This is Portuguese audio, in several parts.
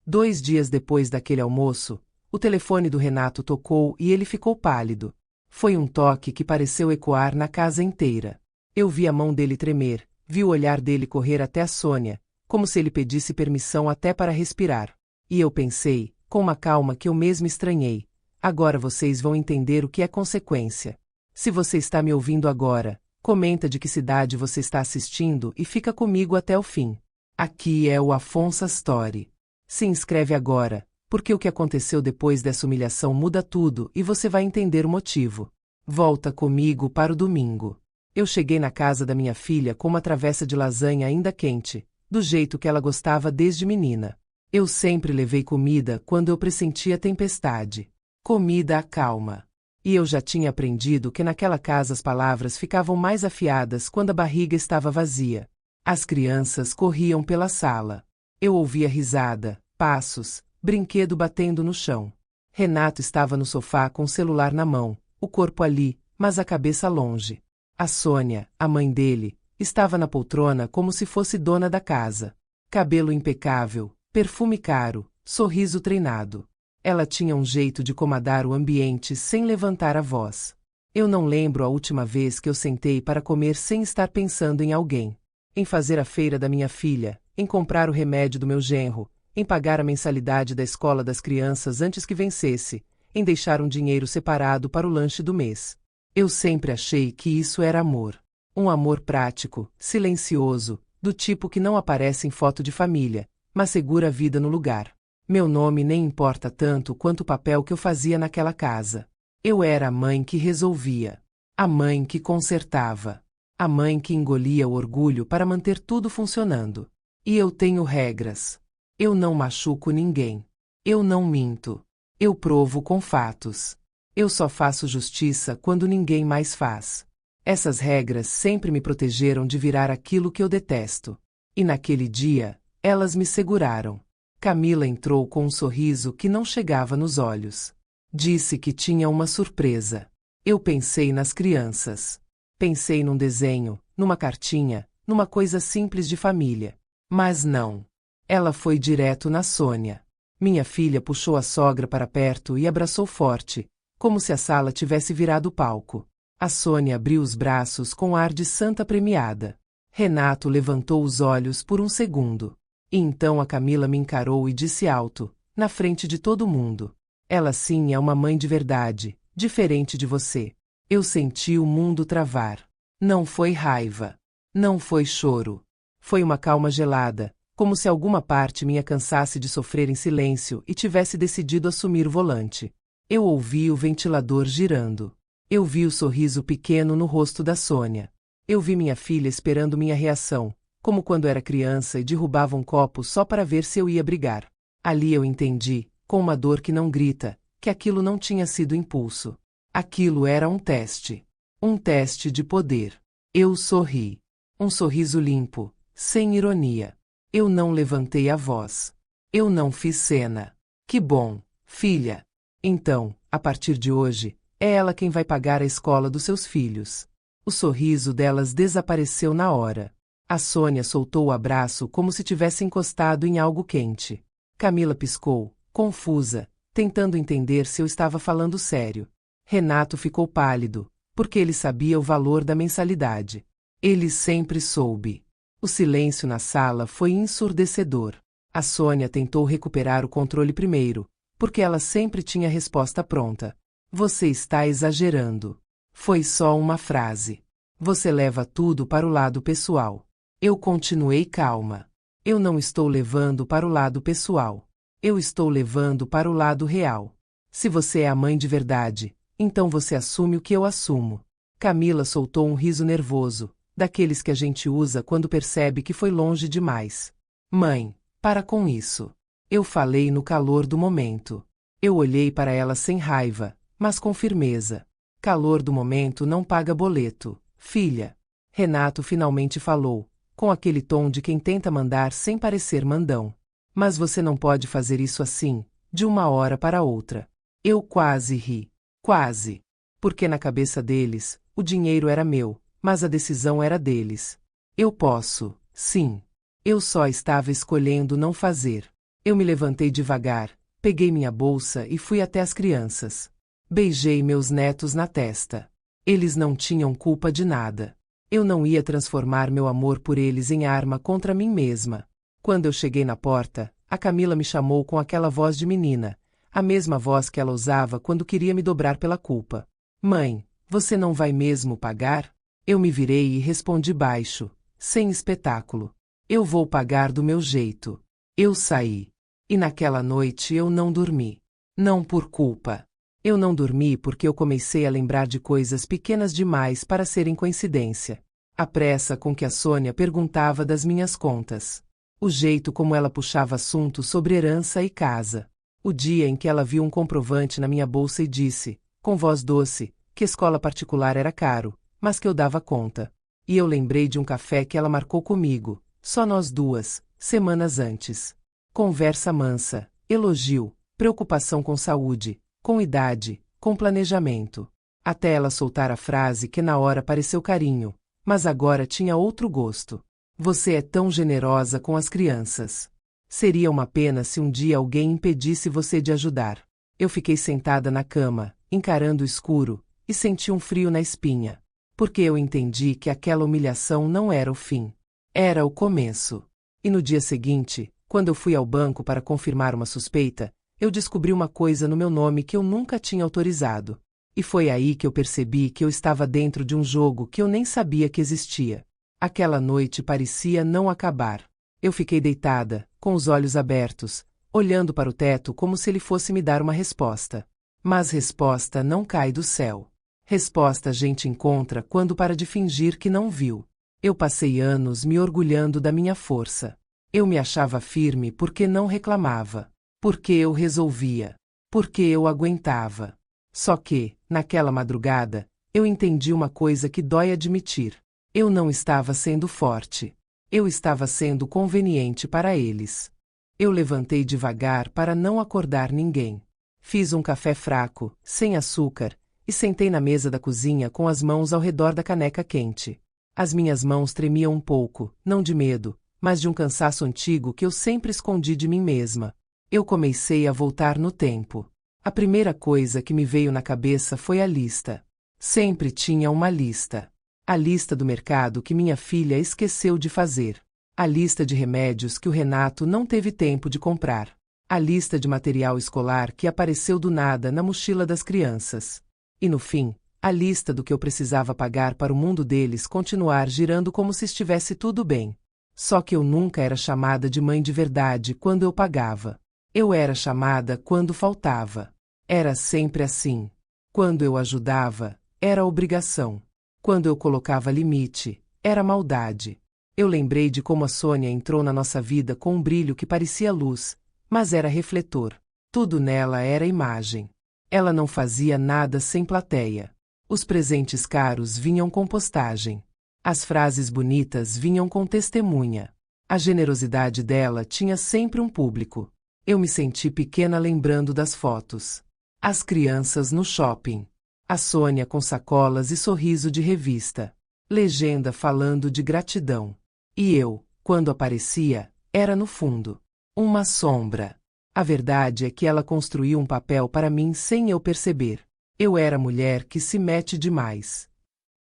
2 dias depois daquele almoço, o telefone do Renato tocou e ele ficou pálido. Foi um toque que pareceu ecoar na casa inteira. Eu vi a mão dele tremer, vi o olhar dele correr até a Sônia, como se ele pedisse permissão até para respirar. E eu pensei, com uma calma que eu mesmo estranhei, agora vocês vão entender o que é consequência. Se você está me ouvindo agora, comenta de que cidade você está assistindo e fica comigo até o fim. Aqui é o Afonso Story. Se inscreve agora, porque o que aconteceu depois dessa humilhação muda tudo e você vai entender o motivo. Volta comigo para o domingo. Eu cheguei na casa da minha filha com uma travessa de lasanha ainda quente, do jeito que ela gostava desde menina. Eu sempre levei comida quando eu pressentia tempestade. Comida acalma. E eu já tinha aprendido que naquela casa as palavras ficavam mais afiadas quando a barriga estava vazia. As crianças corriam pela sala. Eu ouvia risada, passos, brinquedo batendo no chão. Renato estava no sofá com o celular na mão, o corpo ali, mas a cabeça longe. A Sônia, a mãe dele, estava na poltrona como se fosse dona da casa. Cabelo impecável, perfume caro, sorriso treinado. Ela tinha um jeito de comandar o ambiente sem levantar a voz. Eu não lembro a última vez que eu sentei para comer sem estar pensando em alguém. Em fazer a feira da minha filha, em comprar o remédio do meu genro, em pagar a mensalidade da escola das crianças antes que vencesse, em deixar um dinheiro separado para o lanche do mês. Eu sempre achei que isso era amor. Um amor prático, silencioso, do tipo que não aparece em foto de família, mas segura a vida no lugar. Meu nome nem importa tanto quanto o papel que eu fazia naquela casa. Eu era a mãe que resolvia. A mãe que consertava. A mãe que engolia o orgulho para manter tudo funcionando. E eu tenho regras. Eu não machuco ninguém. Eu não minto. Eu provo com fatos. Eu só faço justiça quando ninguém mais faz. Essas regras sempre me protegeram de virar aquilo que eu detesto. E naquele dia, elas me seguraram. Camila entrou com um sorriso que não chegava nos olhos. Disse que tinha uma surpresa. Eu pensei nas crianças. Pensei num desenho, numa cartinha, numa coisa simples de família. Mas não. Ela foi direto na Sônia. Minha filha puxou a sogra para perto e abraçou forte, como se a sala tivesse virado palco. A Sônia abriu os braços com ar de santa premiada. Renato levantou os olhos por um segundo. E então a Camila me encarou e disse alto, na frente de todo mundo. Ela sim é uma mãe de verdade, diferente de você. Eu senti o mundo travar. Não foi raiva. Não foi choro. Foi uma calma gelada, como se alguma parte minha cansasse de sofrer em silêncio e tivesse decidido assumir o volante. Eu ouvi o ventilador girando. Eu vi o sorriso pequeno no rosto da Sônia. Eu vi minha filha esperando minha reação, como quando era criança e derrubava um copo só para ver se eu ia brigar. Ali eu entendi, com uma dor que não grita, que aquilo não tinha sido impulso. Aquilo era um teste. Um teste de poder. Eu sorri. Um sorriso limpo, sem ironia. Eu não levantei a voz. Eu não fiz cena. Que bom, filha. Então, a partir de hoje, é ela quem vai pagar a escola dos seus filhos. O sorriso delas desapareceu na hora. A Sônia soltou o abraço como se tivesse encostado em algo quente. Camila piscou, confusa, tentando entender se eu estava falando sério. Renato ficou pálido, porque ele sabia o valor da mensalidade. Ele sempre soube. O silêncio na sala foi ensurdecedor. A Sônia tentou recuperar o controle primeiro, porque ela sempre tinha a resposta pronta. Você está exagerando. Foi só uma frase. Você leva tudo para o lado pessoal. Eu continuei calma. Eu não estou levando para o lado pessoal. Eu estou levando para o lado real. Se você é a mãe de verdade, então você assume o que eu assumo. Camila soltou um riso nervoso, daqueles que a gente usa quando percebe que foi longe demais. Mãe, para com isso. Eu falei no calor do momento. Eu olhei para ela sem raiva, mas com firmeza. Calor do momento não paga boleto, filha. Renato finalmente falou, com aquele tom de quem tenta mandar sem parecer mandão. Mas você não pode fazer isso assim, de uma hora para outra. Eu quase ri. Quase. Porque na cabeça deles, o dinheiro era meu, mas a decisão era deles. Eu posso, sim. Eu só estava escolhendo não fazer. Eu me levantei devagar, peguei minha bolsa e fui até as crianças. Beijei meus netos na testa. Eles não tinham culpa de nada. Eu não ia transformar meu amor por eles em arma contra mim mesma. Quando eu cheguei na porta, a Camila me chamou com aquela voz de menina, a mesma voz que ela usava quando queria me dobrar pela culpa. Mãe, você não vai mesmo pagar? Eu me virei e respondi baixo, sem espetáculo. Eu vou pagar do meu jeito. Eu saí. E naquela noite eu não dormi. Não por culpa. Eu não dormi porque eu comecei a lembrar de coisas pequenas demais para serem coincidência. A pressa com que a Sônia perguntava das minhas contas. O jeito como ela puxava assuntos sobre herança e casa. O dia em que ela viu um comprovante na minha bolsa e disse, com voz doce, que escola particular era caro, mas que eu dava conta. E eu lembrei de um café que ela marcou comigo, só nós duas, semanas antes. Conversa mansa, elogio, preocupação com saúde, com idade, com planejamento. Até ela soltar a frase que na hora pareceu carinho, mas agora tinha outro gosto. Você é tão generosa com as crianças. Seria uma pena se um dia alguém impedisse você de ajudar. Eu fiquei sentada na cama, encarando o escuro, e senti um frio na espinha. Porque eu entendi que aquela humilhação não era o fim. Era o começo. E no dia seguinte, quando eu fui ao banco para confirmar uma suspeita, eu descobri uma coisa no meu nome que eu nunca tinha autorizado. E foi aí que eu percebi que eu estava dentro de um jogo que eu nem sabia que existia. Aquela noite parecia não acabar. Eu fiquei deitada, com os olhos abertos, olhando para o teto como se ele fosse me dar uma resposta. Mas resposta não cai do céu. Resposta a gente encontra quando para de fingir que não viu. Eu passei anos me orgulhando da minha força. Eu me achava firme porque não reclamava. Porque eu resolvia. Porque eu aguentava. Só que, naquela madrugada, eu entendi uma coisa que dói admitir. Eu não estava sendo forte. Eu estava sendo conveniente para eles. Eu levantei devagar para não acordar ninguém. Fiz um café fraco, sem açúcar, e sentei na mesa da cozinha com as mãos ao redor da caneca quente. As minhas mãos tremiam um pouco, não de medo, mas de um cansaço antigo que eu sempre escondi de mim mesma. Eu comecei a voltar no tempo. A primeira coisa que me veio na cabeça foi a lista. Sempre tinha uma lista. A lista do mercado que minha filha esqueceu de fazer. A lista de remédios que o Renato não teve tempo de comprar. A lista de material escolar que apareceu do nada na mochila das crianças. E no fim, a lista do que eu precisava pagar para o mundo deles continuar girando como se estivesse tudo bem. Só que eu nunca era chamada de mãe de verdade quando eu pagava. Eu era chamada quando faltava. Era sempre assim. Quando eu ajudava, era obrigação. Quando eu colocava limite, era maldade. Eu lembrei de como a Sônia entrou na nossa vida com um brilho que parecia luz, mas era refletor. Tudo nela era imagem. Ela não fazia nada sem plateia. Os presentes caros vinham com postagem. As frases bonitas vinham com testemunha. A generosidade dela tinha sempre um público. Eu me senti pequena lembrando das fotos. As crianças no shopping. A Sônia com sacolas e sorriso de revista. Legenda falando de gratidão. E eu, quando aparecia, era no fundo. Uma sombra. A verdade é que ela construiu um papel para mim sem eu perceber. Eu era a mulher que se mete demais.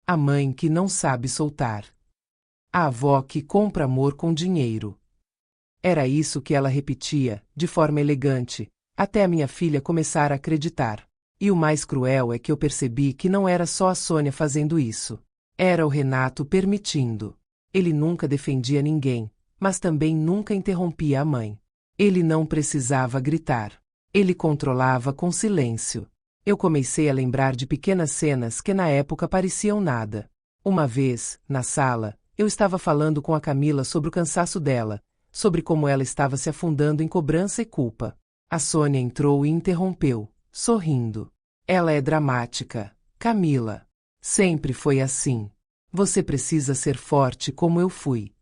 A mãe que não sabe soltar. A avó que compra amor com dinheiro. Era isso que ela repetia, de forma elegante, até a minha filha começar a acreditar. E o mais cruel é que eu percebi que não era só a Sônia fazendo isso. Era o Renato permitindo. Ele nunca defendia ninguém, mas também nunca interrompia a mãe. Ele não precisava gritar. Ele controlava com silêncio. Eu comecei a lembrar de pequenas cenas que na época pareciam nada. Uma vez, na sala, eu estava falando com a Camila sobre o cansaço dela, sobre como ela estava se afundando em cobrança e culpa. A Sônia entrou e interrompeu, sorrindo. Ela é dramática, Camila. Sempre foi assim. Você precisa ser forte como eu fui.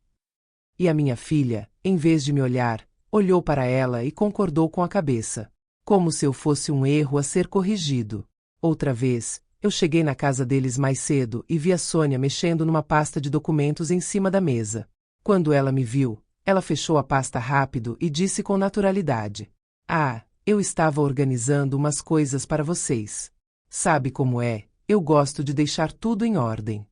E a minha filha, em vez de me olhar, olhou para ela e concordou com a cabeça. Como se eu fosse um erro a ser corrigido. Outra vez, eu cheguei na casa deles mais cedo e vi a Sônia mexendo numa pasta de documentos em cima da mesa. Quando ela me viu, Ela fechou a pasta rápido e disse com naturalidade: "Ah, eu estava organizando umas coisas para vocês. Sabe como é, eu gosto de deixar tudo em ordem."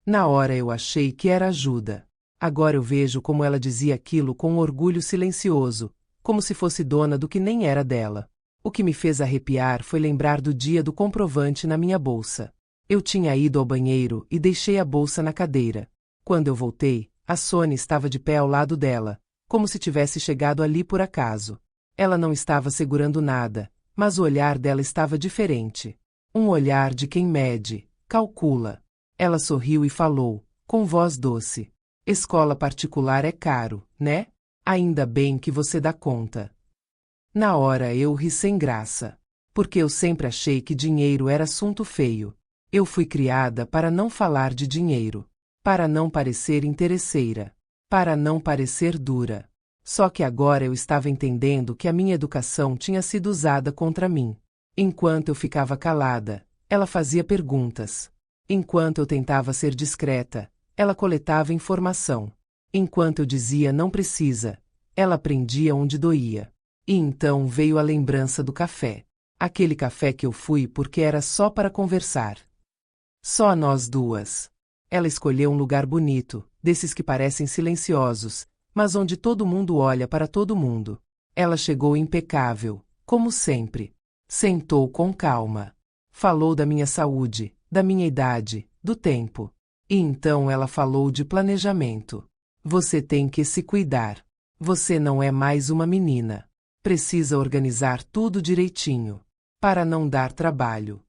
Na hora eu achei que era ajuda. Agora eu vejo como ela dizia aquilo com um orgulho silencioso, como se fosse dona do que nem era dela. O que me fez arrepiar foi lembrar do dia do comprovante na minha bolsa. Eu tinha ido ao banheiro e deixei a bolsa na cadeira. Quando eu voltei, a Sônia estava de pé ao lado dela, como se tivesse chegado ali por acaso. Ela não estava segurando nada, mas o olhar dela estava diferente. Um olhar de quem mede, calcula. Ela sorriu e falou, com voz doce: "Escola particular é caro, né? Ainda bem que você dá conta." Na hora eu ri sem graça. Porque eu sempre achei que dinheiro era assunto feio. Eu fui criada para não falar de dinheiro. Para não parecer interesseira. Para não parecer dura. Só que agora eu estava entendendo que a minha educação tinha sido usada contra mim. Enquanto eu ficava calada, ela fazia perguntas. Enquanto eu tentava ser discreta, ela coletava informação. Enquanto eu dizia não precisa, ela prendia onde doía. E então veio a lembrança do café. Aquele café que eu fui porque era só para conversar. Só nós duas. Ela escolheu um lugar bonito, desses que parecem silenciosos, mas onde todo mundo olha para todo mundo. Ela chegou impecável, como sempre. Sentou com calma. Falou da minha saúde, da minha idade, do tempo. E então ela falou de planejamento. Você tem que se cuidar. Você não é mais uma menina. Precisa organizar tudo direitinho, para não dar trabalho.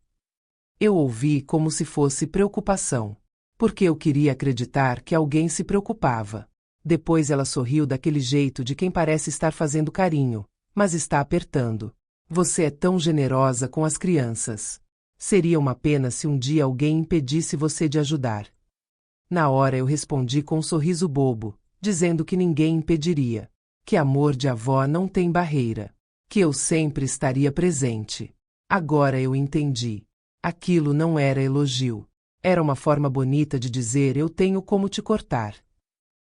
Eu ouvi como se fosse preocupação, porque eu queria acreditar que alguém se preocupava. Depois ela sorriu daquele jeito de quem parece estar fazendo carinho, mas está apertando. Você é tão generosa com as crianças. Seria uma pena se um dia alguém impedisse você de ajudar. Na hora eu respondi com um sorriso bobo, dizendo que ninguém impediria. Que amor de avó não tem barreira. Que eu sempre estaria presente. Agora eu entendi. Aquilo não era elogio. Era uma forma bonita de dizer eu tenho como te cortar.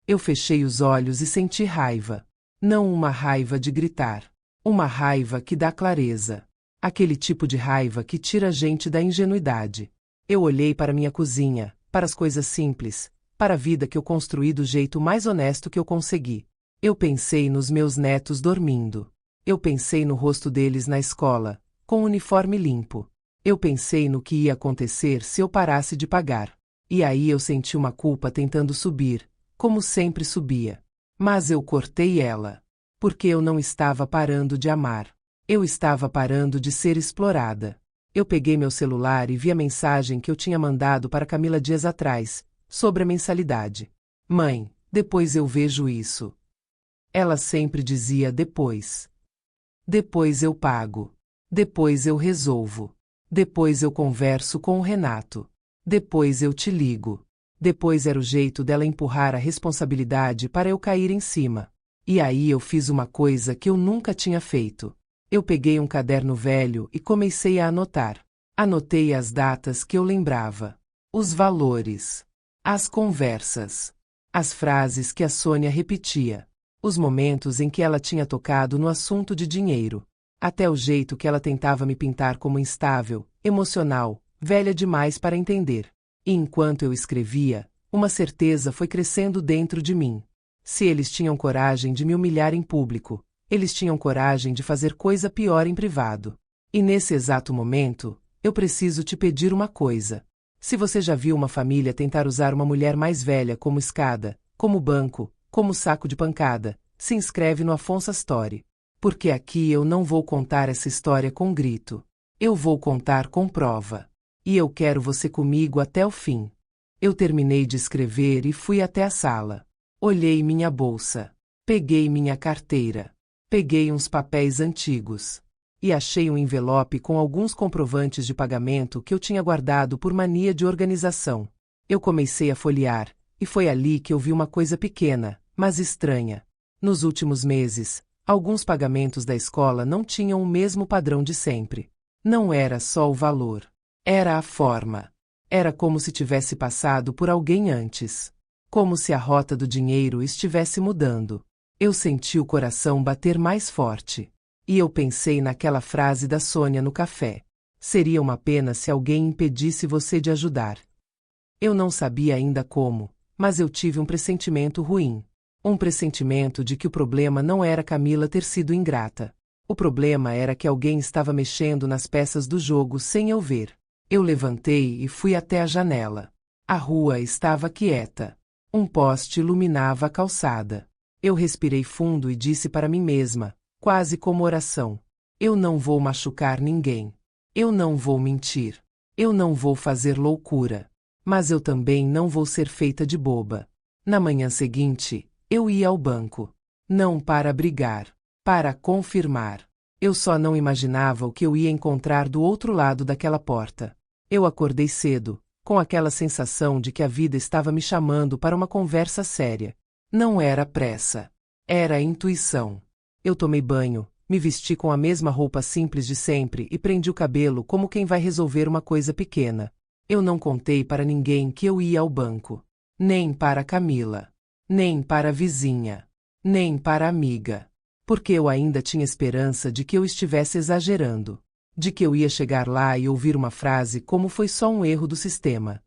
Eu fechei os olhos e senti raiva. Não uma raiva de gritar. Uma raiva que dá clareza. Aquele tipo de raiva que tira a gente da ingenuidade. Eu olhei para minha cozinha, para as coisas simples, para a vida que eu construí do jeito mais honesto que eu consegui. Eu pensei nos meus netos dormindo. Eu pensei no rosto deles na escola, com o uniforme limpo. Eu pensei no que ia acontecer se eu parasse de pagar. E aí eu senti uma culpa tentando subir, como sempre subia. Mas eu cortei ela. Porque eu não estava parando de amar. Eu estava parando de ser explorada. Eu peguei meu celular e vi a mensagem que eu tinha mandado para Camila dias atrás, sobre a mensalidade. Mãe, depois eu vejo isso. Ela sempre dizia depois. Depois eu pago. Depois eu resolvo. Depois eu converso com o Renato. Depois eu te ligo. Depois era o jeito dela empurrar a responsabilidade para eu cair em cima. E aí eu fiz uma coisa que eu nunca tinha feito. Eu peguei um caderno velho e comecei a anotar. Anotei as datas que eu lembrava. Os valores. As conversas. As frases que a Sônia repetia. Os momentos em que ela tinha tocado no assunto de dinheiro. Até o jeito que ela tentava me pintar como instável, emocional, velha demais para entender. E enquanto eu escrevia, uma certeza foi crescendo dentro de mim. Se eles tinham coragem de me humilhar em público, eles tinham coragem de fazer coisa pior em privado. E nesse exato momento, eu preciso te pedir uma coisa. Se você já viu uma família tentar usar uma mulher mais velha como escada, como banco, como saco de pancada, se inscreve no Afonso Story. Porque aqui eu não vou contar essa história com grito. Eu vou contar com prova. E eu quero você comigo até o fim. Eu terminei de escrever e fui até a sala. Olhei minha bolsa. Peguei minha carteira. Peguei uns papéis antigos. E achei um envelope com alguns comprovantes de pagamento que eu tinha guardado por mania de organização. Eu comecei a folhear, e foi ali que eu vi uma coisa pequena, mas estranha. Nos últimos meses, alguns pagamentos da escola não tinham o mesmo padrão de sempre. Não era só o valor. Era a forma. Era como se tivesse passado por alguém antes. Como se a rota do dinheiro estivesse mudando. Eu senti o coração bater mais forte. E eu pensei naquela frase da Sônia no café. Seria uma pena se alguém impedisse você de ajudar. Eu não sabia ainda como, mas eu tive um pressentimento ruim. Um pressentimento de que o problema não era Camila ter sido ingrata. O problema era que alguém estava mexendo nas peças do jogo sem eu ver. Eu levantei e fui até a janela. A rua estava quieta. Um poste iluminava a calçada. Eu respirei fundo e disse para mim mesma, quase como oração: eu não vou machucar ninguém. Eu não vou mentir. Eu não vou fazer loucura. Mas eu também não vou ser feita de boba. Na manhã seguinte, eu ia ao banco. Não para brigar, para confirmar. Eu só não imaginava o que eu ia encontrar do outro lado daquela porta. Eu acordei cedo, com aquela sensação de que a vida estava me chamando para uma conversa séria. Não era pressa. Era intuição. Eu tomei banho, me vesti com a mesma roupa simples de sempre e prendi o cabelo como quem vai resolver uma coisa pequena. Eu não contei para ninguém que eu ia ao banco. Nem para Camila. Nem para a vizinha. Nem para a amiga. Porque eu ainda tinha esperança de que eu estivesse exagerando. De que eu ia chegar lá e ouvir uma frase como foi só um erro do sistema.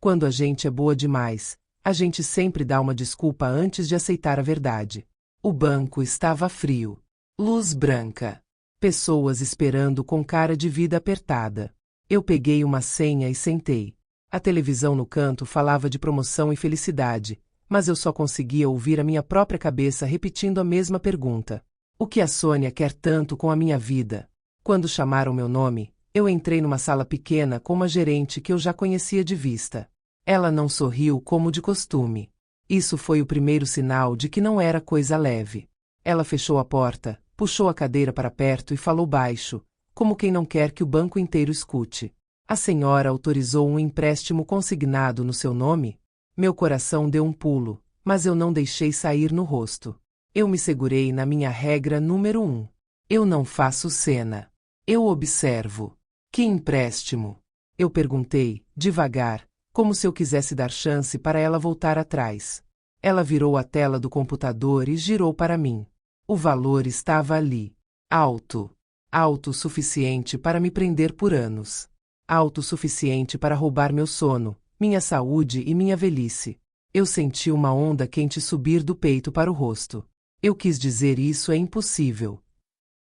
Quando a gente é boa demais, a gente sempre dá uma desculpa antes de aceitar a verdade. O banco estava frio. Luz branca. Pessoas esperando com cara de vida apertada. Eu peguei uma senha e sentei. A televisão no canto falava de promoção e felicidade, mas eu só conseguia ouvir a minha própria cabeça repetindo a mesma pergunta. O que a Sônia quer tanto com a minha vida? Quando chamaram meu nome, eu entrei numa sala pequena com uma gerente que eu já conhecia de vista. Ela não sorriu como de costume. Isso foi o primeiro sinal de que não era coisa leve. Ela fechou a porta, puxou a cadeira para perto e falou baixo, como quem não quer que o banco inteiro escute. A senhora autorizou um empréstimo consignado no seu nome? Meu coração deu um pulo, mas eu não deixei sair no rosto. Eu me segurei na minha regra número 1. Eu não faço cena. Eu observo. Que empréstimo? Eu perguntei, devagar, como se eu quisesse dar chance para ela voltar atrás. Ela virou a tela do computador e girou para mim. O valor estava ali. Alto. Alto o suficiente para me prender por anos. Alto o suficiente para roubar meu sono, minha saúde e minha velhice. Eu senti uma onda quente subir do peito para o rosto. Eu quis dizer isso é impossível.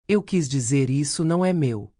Eu quis dizer isso não é meu.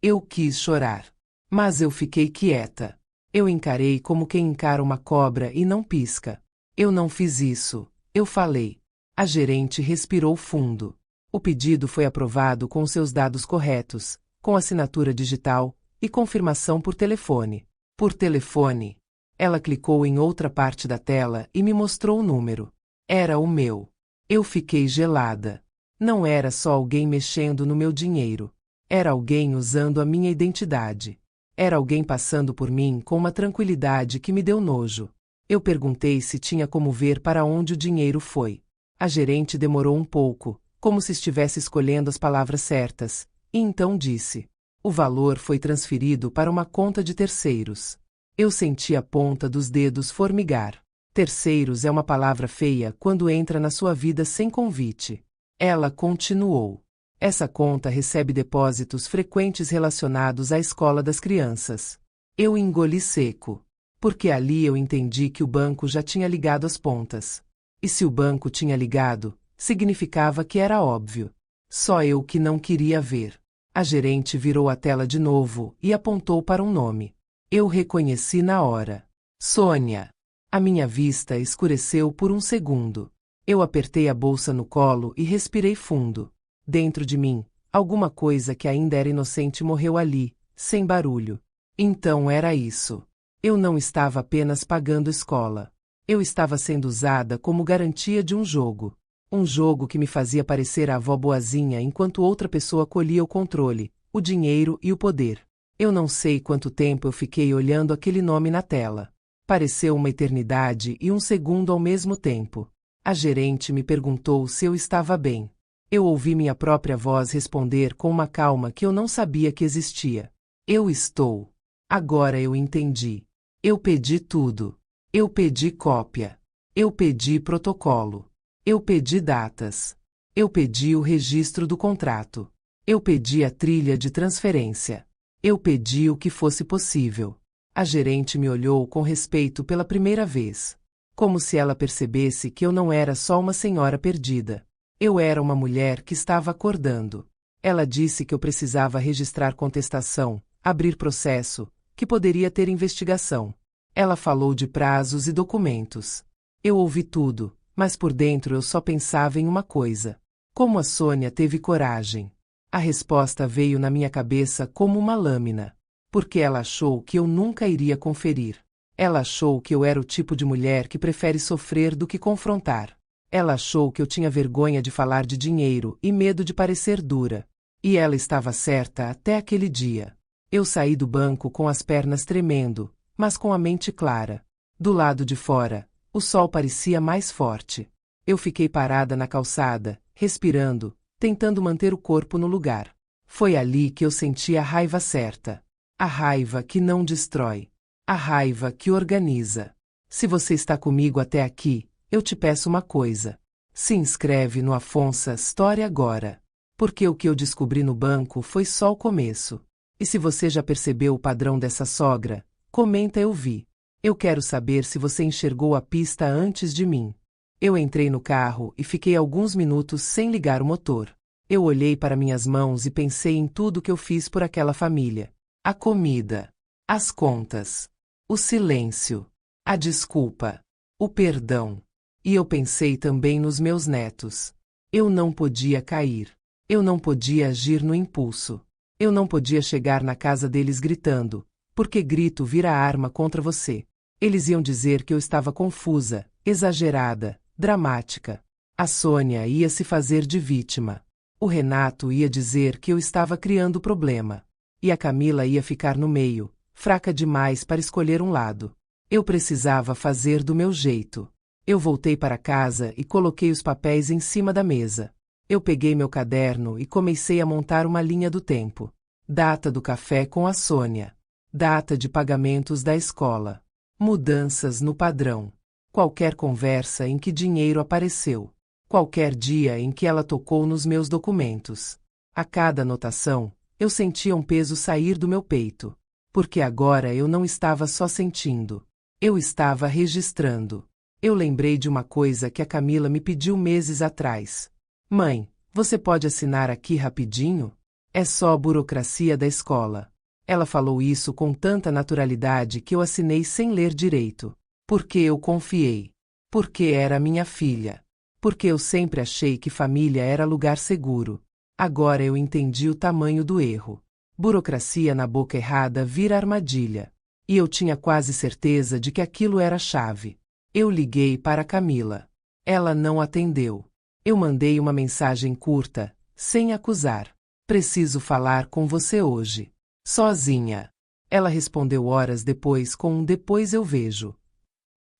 Eu quis chorar. Mas eu fiquei quieta. Eu encarei como quem encara uma cobra e não pisca. Eu não fiz isso. Eu falei. A gerente respirou fundo. O pedido foi aprovado com seus dados corretos, com assinatura digital e confirmação por telefone. Por telefone. Ela clicou em outra parte da tela e me mostrou o número. Era o meu. Eu fiquei gelada. Não era só alguém mexendo no meu dinheiro. Era alguém usando a minha identidade. Era alguém passando por mim com uma tranquilidade que me deu nojo. Eu perguntei se tinha como ver para onde o dinheiro foi. A gerente demorou um pouco, como se estivesse escolhendo as palavras certas, e então disse: o valor foi transferido para uma conta de terceiros. Eu senti a ponta dos dedos formigar. Terceiros é uma palavra feia quando entra na sua vida sem convite. Ela continuou. Essa conta recebe depósitos frequentes relacionados à escola das crianças. Eu engoli seco. Porque ali eu entendi que o banco já tinha ligado as pontas. E se o banco tinha ligado, significava que era óbvio. Só eu que não queria ver. A gerente virou a tela de novo e apontou para um nome. Eu reconheci na hora. Sônia. A minha vista escureceu por um segundo. Eu apertei a bolsa no colo e respirei fundo. Dentro de mim, alguma coisa que ainda era inocente morreu ali, sem barulho. Então era isso. Eu não estava apenas pagando escola. Eu estava sendo usada como garantia de um jogo. Um jogo que me fazia parecer a avó boazinha enquanto outra pessoa colhia o controle, o dinheiro e o poder. Eu não sei quanto tempo eu fiquei olhando aquele nome na tela. Pareceu uma eternidade e um segundo ao mesmo tempo. A gerente me perguntou se eu estava bem. Eu ouvi minha própria voz responder com uma calma que eu não sabia que existia. Eu estou. Agora eu entendi. Eu pedi tudo. Eu pedi cópia. Eu pedi protocolo. Eu pedi datas. Eu pedi o registro do contrato. Eu pedi a trilha de transferência. Eu pedi o que fosse possível. A gerente me olhou com respeito pela primeira vez. Como se ela percebesse que eu não era só uma senhora perdida. Eu era uma mulher que estava acordando. Ela disse que eu precisava registrar contestação, abrir processo, que poderia ter investigação. Ela falou de prazos e documentos. Eu ouvi tudo, mas por dentro eu só pensava em uma coisa. Como a Sônia teve coragem? A resposta veio na minha cabeça como uma lâmina. Porque ela achou que eu nunca iria conferir. Ela achou que eu era o tipo de mulher que prefere sofrer do que confrontar. Ela achou que eu tinha vergonha de falar de dinheiro e medo de parecer dura. E ela estava certa até aquele dia. Eu saí do banco com as pernas tremendo, mas com a mente clara. Do lado de fora, o sol parecia mais forte. Eu fiquei parada na calçada, respirando, tentando manter o corpo no lugar. Foi ali que eu senti a raiva certa. A raiva que não destrói. A raiva que organiza. Se você está comigo até aqui, eu te peço uma coisa. Se inscreve no Afonso Story agora. Porque o que eu descobri no banco foi só o começo. E se você já percebeu o padrão dessa sogra, comenta eu vi. Eu quero saber se você enxergou a pista antes de mim. Eu entrei no carro e fiquei alguns minutos sem ligar o motor. Eu olhei para minhas mãos e pensei em tudo que eu fiz por aquela família. A comida. As contas. O silêncio. A desculpa. O perdão. E eu pensei também nos meus netos. Eu não podia cair. Eu não podia agir no impulso. Eu não podia chegar na casa deles gritando, porque grito vira arma contra você. Eles iam dizer que eu estava confusa, exagerada, dramática. A Sônia ia se fazer de vítima. O Renato ia dizer que eu estava criando problema. E a Camila ia ficar no meio, fraca demais para escolher um lado. Eu precisava fazer do meu jeito. Eu voltei para casa e coloquei os papéis em cima da mesa. Eu peguei meu caderno e comecei a montar uma linha do tempo. Data do café com a Sônia. Data de pagamentos da escola. Mudanças no padrão. Qualquer conversa em que dinheiro apareceu. Qualquer dia em que ela tocou nos meus documentos. A cada anotação, eu sentia um peso sair do meu peito. Porque agora eu não estava só sentindo. Eu estava registrando. Eu lembrei de uma coisa que a Camila me pediu meses atrás. Mãe, você pode assinar aqui rapidinho? É só a burocracia da escola. Ela falou isso com tanta naturalidade que eu assinei sem ler direito. Porque eu confiei. Porque era minha filha. Porque eu sempre achei que família era lugar seguro. Agora eu entendi o tamanho do erro. Burocracia na boca errada vira armadilha. E eu tinha quase certeza de que aquilo era a chave. Eu liguei para Camila. Ela não atendeu. Eu mandei uma mensagem curta, sem acusar. Preciso falar com você hoje. Sozinha. Ela respondeu horas depois com um depois eu vejo.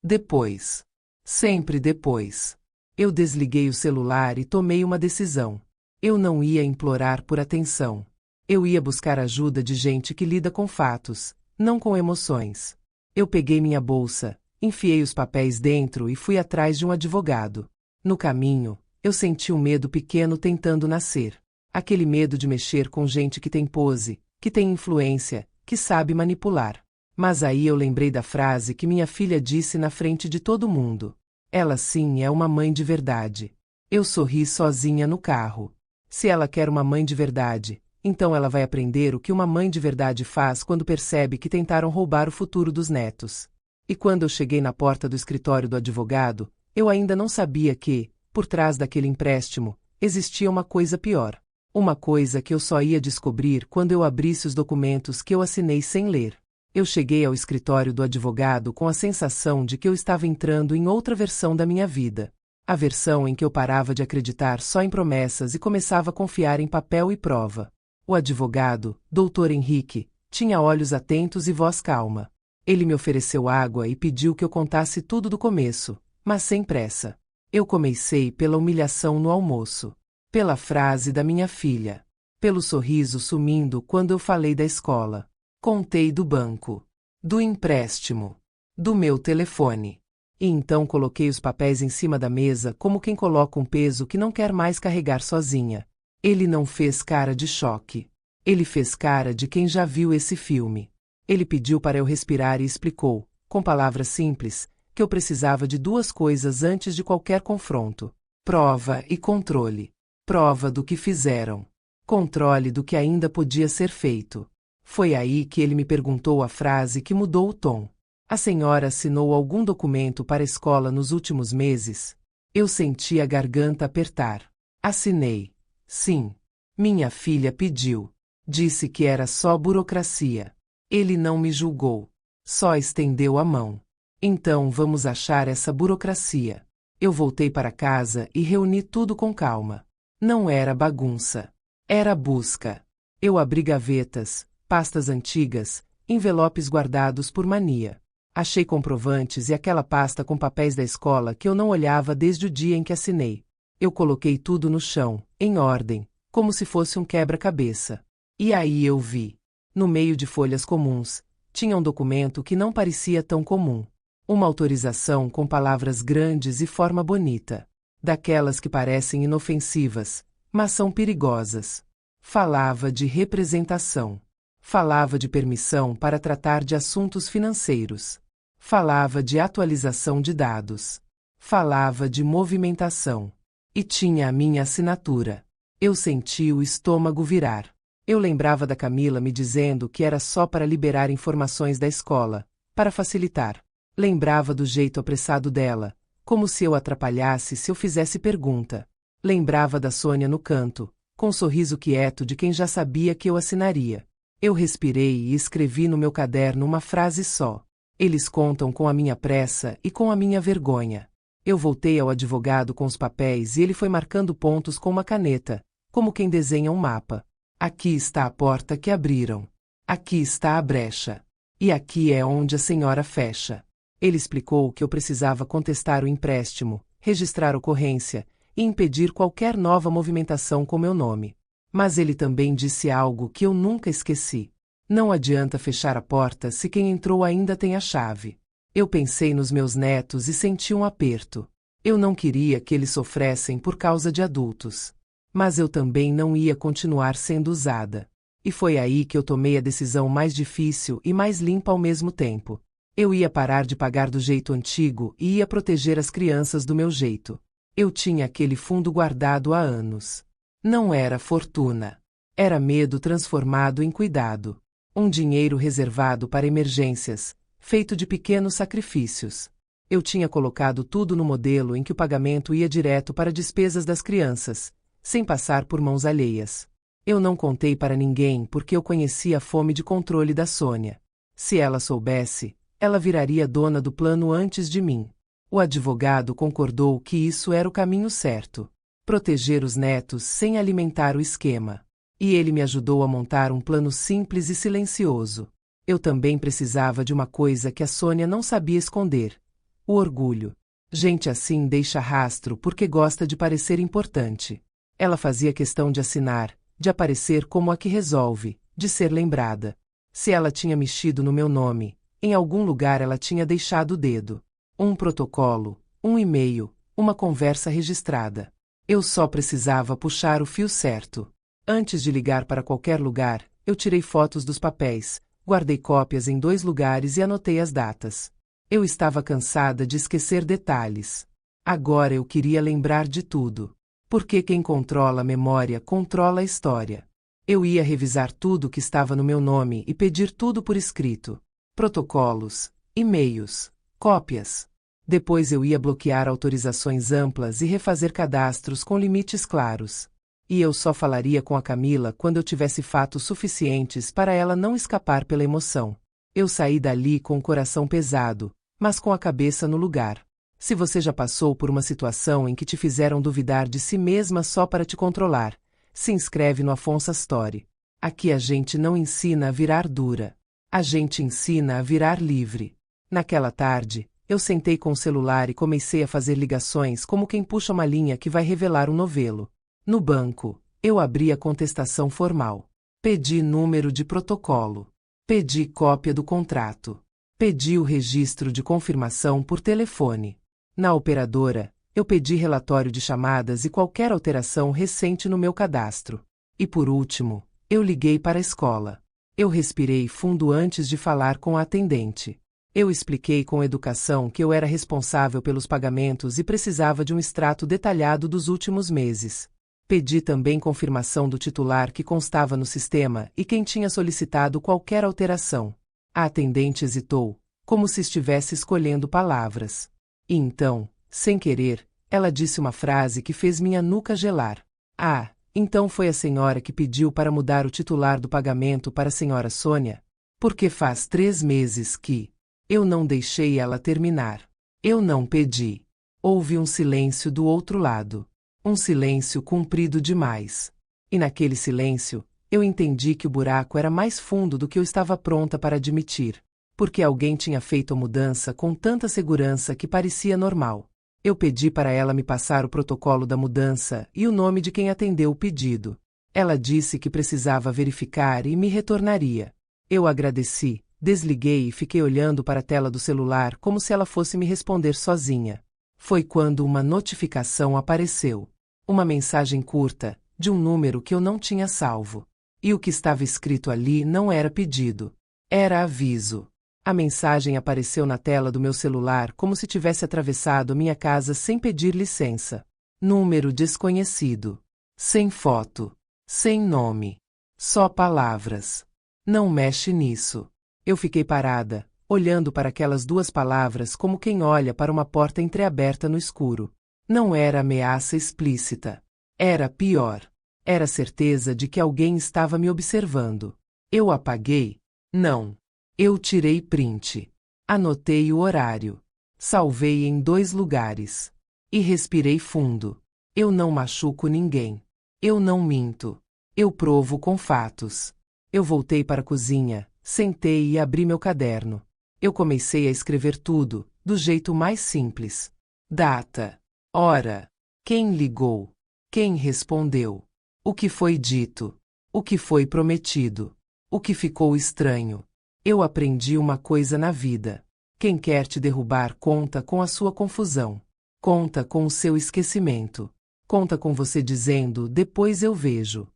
Depois. Sempre depois. Eu desliguei o celular e tomei uma decisão. Eu não ia implorar por atenção. Eu ia buscar ajuda de gente que lida com fatos, não com emoções. Eu peguei minha bolsa, enfiei os papéis dentro e fui atrás de um advogado. No caminho, eu senti um medo pequeno tentando nascer. Aquele medo de mexer com gente que tem pose, que tem influência, que sabe manipular. Mas aí eu lembrei da frase que minha filha disse na frente de todo mundo. Ela sim é uma mãe de verdade. Eu sorri sozinha no carro. Se ela quer uma mãe de verdade, então ela vai aprender o que uma mãe de verdade faz quando percebe que tentaram roubar o futuro dos netos. E quando eu cheguei na porta do escritório do advogado, eu ainda não sabia que, por trás daquele empréstimo, existia uma coisa pior. Uma coisa que eu só ia descobrir quando eu abrisse os documentos que eu assinei sem ler. Eu cheguei ao escritório do advogado com a sensação de que eu estava entrando em outra versão da minha vida. A versão em que eu parava de acreditar só em promessas e começava a confiar em papel e prova. O advogado, Dr. Henrique, tinha olhos atentos e voz calma. Ele me ofereceu água e pediu que eu contasse tudo do começo, mas sem pressa. Eu comecei pela humilhação no almoço. Pela frase da minha filha. Pelo sorriso sumindo quando eu falei da escola. Contei do banco. Do empréstimo. do meu telefone. E então coloquei os papéis em cima da mesa como quem coloca um peso que não quer mais carregar sozinha. Ele não fez cara de choque. Ele fez cara de quem já viu esse filme. Ele pediu para eu respirar e explicou, com palavras simples, que eu precisava de duas coisas antes de qualquer confronto: prova e controle. Prova do que fizeram. Controle do que ainda podia ser feito. Foi aí que ele me perguntou a frase que mudou o tom. A senhora assinou algum documento para a escola nos últimos meses? Eu senti a garganta apertar. Assinei. Sim. Minha filha pediu. Disse que era só burocracia. Ele não me julgou. Só estendeu a mão. Então vamos achar essa burocracia. Eu voltei para casa e reuni tudo com calma. Não era bagunça. Era busca. Eu abri gavetas, pastas antigas, envelopes guardados por mania. Achei comprovantes e aquela pasta com papéis da escola que eu não olhava desde o dia em que assinei. Eu coloquei tudo no chão, em ordem, como se fosse um quebra-cabeça. E aí eu vi. No meio de folhas comuns, tinha um documento que não parecia tão comum. Uma autorização com palavras grandes e forma bonita. Daquelas que parecem inofensivas, mas são perigosas. Falava de representação. Falava de permissão para tratar de assuntos financeiros. Falava de atualização de dados. Falava de movimentação. E tinha a minha assinatura. Eu senti o estômago virar. Eu lembrava da Camila me dizendo que era só para liberar informações da escola, para facilitar. Lembrava do jeito apressado dela, como se eu atrapalhasse se eu fizesse pergunta. Lembrava da Sônia no canto, com um sorriso quieto de quem já sabia que eu assinaria. Eu respirei e escrevi no meu caderno uma frase só. Eles contam com a minha pressa e com a minha vergonha. Eu voltei ao advogado com os papéis e ele foi marcando pontos com uma caneta, como quem desenha um mapa. Aqui está a porta que abriram. Aqui está a brecha. E aqui é onde a senhora fecha. Ele explicou que eu precisava contestar o empréstimo, registrar ocorrência e impedir qualquer nova movimentação com meu nome. Mas ele também disse algo que eu nunca esqueci. Não adianta fechar a porta se quem entrou ainda tem a chave. Eu pensei nos meus netos e senti um aperto. Eu não queria que eles sofressem por causa de adultos. Mas eu também não ia continuar sendo usada. E foi aí que eu tomei a decisão mais difícil e mais limpa ao mesmo tempo. Eu ia parar de pagar do jeito antigo e ia proteger as crianças do meu jeito. Eu tinha aquele fundo guardado há anos. Não era fortuna. Era medo transformado em cuidado. Um dinheiro reservado para emergências, feito de pequenos sacrifícios. Eu tinha colocado tudo no modelo em que o pagamento ia direto para despesas das crianças, sem passar por mãos alheias. Eu não contei para ninguém porque eu conhecia a fome de controle da Sônia. Se ela soubesse, ela viraria dona do plano antes de mim. O advogado concordou que isso era o caminho certo. Proteger os netos sem alimentar o esquema. E ele me ajudou a montar um plano simples e silencioso. Eu também precisava de uma coisa que a Sônia não sabia esconder: o orgulho. Gente assim deixa rastro porque gosta de parecer importante. Ela fazia questão de assinar, de aparecer como a que resolve, de ser lembrada. Se ela tinha mexido no meu nome, em algum lugar ela tinha deixado o dedo. Um protocolo, um e-mail, uma conversa registrada. Eu só precisava puxar o fio certo. Antes de ligar para qualquer lugar, eu tirei fotos dos papéis, guardei cópias em 2 lugares e anotei as datas. Eu estava cansada de esquecer detalhes. Agora eu queria lembrar de tudo. Porque quem controla a memória controla a história. Eu ia revisar tudo que estava no meu nome e pedir tudo por escrito. Protocolos, e-mails, cópias. Depois eu ia bloquear autorizações amplas e refazer cadastros com limites claros. E eu só falaria com a Camila quando eu tivesse fatos suficientes para ela não escapar pela emoção. Eu saí dali com o coração pesado, mas com a cabeça no lugar. Se você já passou por uma situação em que te fizeram duvidar de si mesma só para te controlar, se inscreve no Afonso Story. Aqui a gente não ensina a virar dura. A gente ensina a virar livre. Naquela tarde, eu sentei com o celular e comecei a fazer ligações como quem puxa uma linha que vai revelar um novelo. No banco, eu abri a contestação formal. Pedi número de protocolo. Pedi cópia do contrato. Pedi o registro de confirmação por telefone. Na operadora, eu pedi relatório de chamadas e qualquer alteração recente no meu cadastro. E por último, eu liguei para a escola. Eu respirei fundo antes de falar com a atendente. Eu expliquei com educação que eu era responsável pelos pagamentos e precisava de um extrato detalhado dos últimos meses. Pedi também confirmação do titular que constava no sistema e quem tinha solicitado qualquer alteração. A atendente hesitou, como se estivesse escolhendo palavras. E então, sem querer, ela disse uma frase que fez minha nuca gelar. Ah, então foi a senhora que pediu para mudar o titular do pagamento para a senhora Sônia? Porque faz 3 meses que... Eu não deixei ela terminar. Eu não pedi. Houve um silêncio do outro lado. Um silêncio comprido demais. E naquele silêncio, eu entendi que o buraco era mais fundo do que eu estava pronta para admitir. Porque alguém tinha feito a mudança com tanta segurança que parecia normal. Eu pedi para ela me passar o protocolo da mudança e o nome de quem atendeu o pedido. Ela disse que precisava verificar e me retornaria. Eu agradeci, desliguei e fiquei olhando para a tela do celular como se ela fosse me responder sozinha. Foi quando uma notificação apareceu. Uma mensagem curta, de um número que eu não tinha salvo. E o que estava escrito ali não era pedido. Era aviso. A mensagem apareceu na tela do meu celular como se tivesse atravessado minha casa sem pedir licença. Número desconhecido. Sem foto. Sem nome. Só palavras. Não mexe nisso. Eu fiquei parada, olhando para aquelas 2 palavras como quem olha para uma porta entreaberta no escuro. Não era ameaça explícita. Era pior. Era certeza de que alguém estava me observando. Eu apaguei? Não. Eu tirei print. Anotei o horário. Salvei em 2 lugares. E respirei fundo. Eu não machuco ninguém. Eu não minto. Eu provo com fatos. Eu voltei para a cozinha, sentei e abri meu caderno. Eu comecei a escrever tudo, do jeito mais simples. Data. Hora. Quem ligou? Quem respondeu? O que foi dito? O que foi prometido? O que ficou estranho? Eu aprendi uma coisa na vida. Quem quer te derrubar conta com a sua confusão. Conta com o seu esquecimento. Conta com você dizendo, depois eu vejo.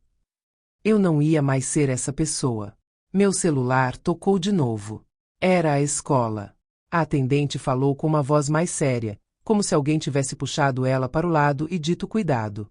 Eu não ia mais ser essa pessoa. Meu celular tocou de novo. Era a escola. A atendente falou com uma voz mais séria, como se alguém tivesse puxado ela para o lado e dito cuidado.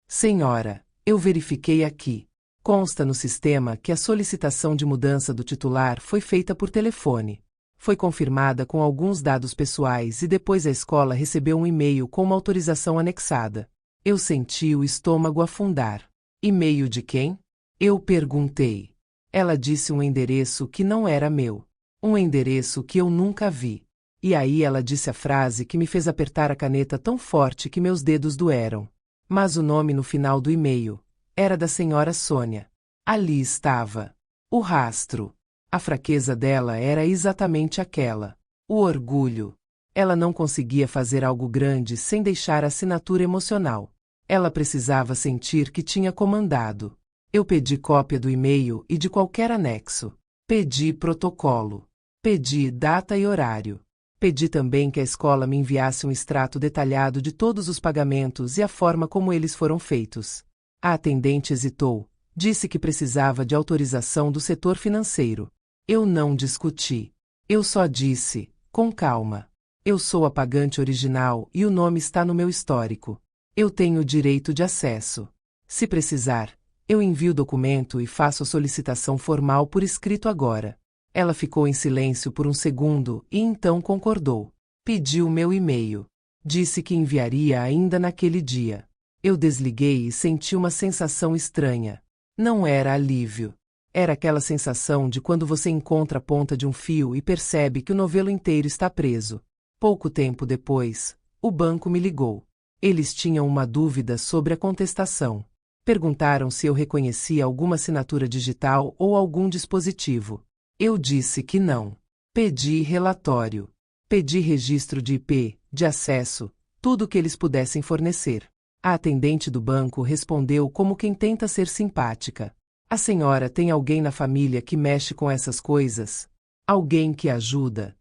Senhora, eu verifiquei aqui. Consta no sistema que a solicitação de mudança do titular foi feita por telefone. Foi confirmada com alguns dados pessoais e depois a escola recebeu um e-mail com uma autorização anexada. Eu senti o estômago afundar. E-mail de quem? Eu perguntei. Ela disse um endereço que não era meu. Um endereço que eu nunca vi. E aí ela disse a frase que me fez apertar a caneta tão forte que meus dedos doeram. Mas o nome no final do e-mail era da senhora Sônia. Ali estava. O rastro. A fraqueza dela era exatamente aquela. O orgulho. Ela não conseguia fazer algo grande sem deixar a assinatura emocional. Ela precisava sentir que tinha comandado. Eu pedi cópia do e-mail e de qualquer anexo. Pedi protocolo. Pedi data e horário. Pedi também que a escola me enviasse um extrato detalhado de todos os pagamentos e a forma como eles foram feitos. A atendente hesitou. Disse que precisava de autorização do setor financeiro. Eu não discuti. Eu só disse, com calma. Eu sou a pagante original e o nome está no meu histórico. Eu tenho direito de acesso. Se precisar, eu envio o documento e faço a solicitação formal por escrito agora. Ela ficou em silêncio por um segundo e então concordou. Pediu meu e-mail. Disse que enviaria ainda naquele dia. Eu desliguei e senti uma sensação estranha. Não era alívio. Era aquela sensação de quando você encontra a ponta de um fio e percebe que o novelo inteiro está preso. Pouco tempo depois, o banco me ligou. Eles tinham uma dúvida sobre a contestação. Perguntaram se eu reconhecia alguma assinatura digital ou algum dispositivo. Eu disse que não. Pedi relatório. Pedi registro de IP, de acesso, tudo o que eles pudessem fornecer. A atendente do banco respondeu como quem tenta ser simpática. A senhora tem alguém na família que mexe com essas coisas? Alguém que ajuda.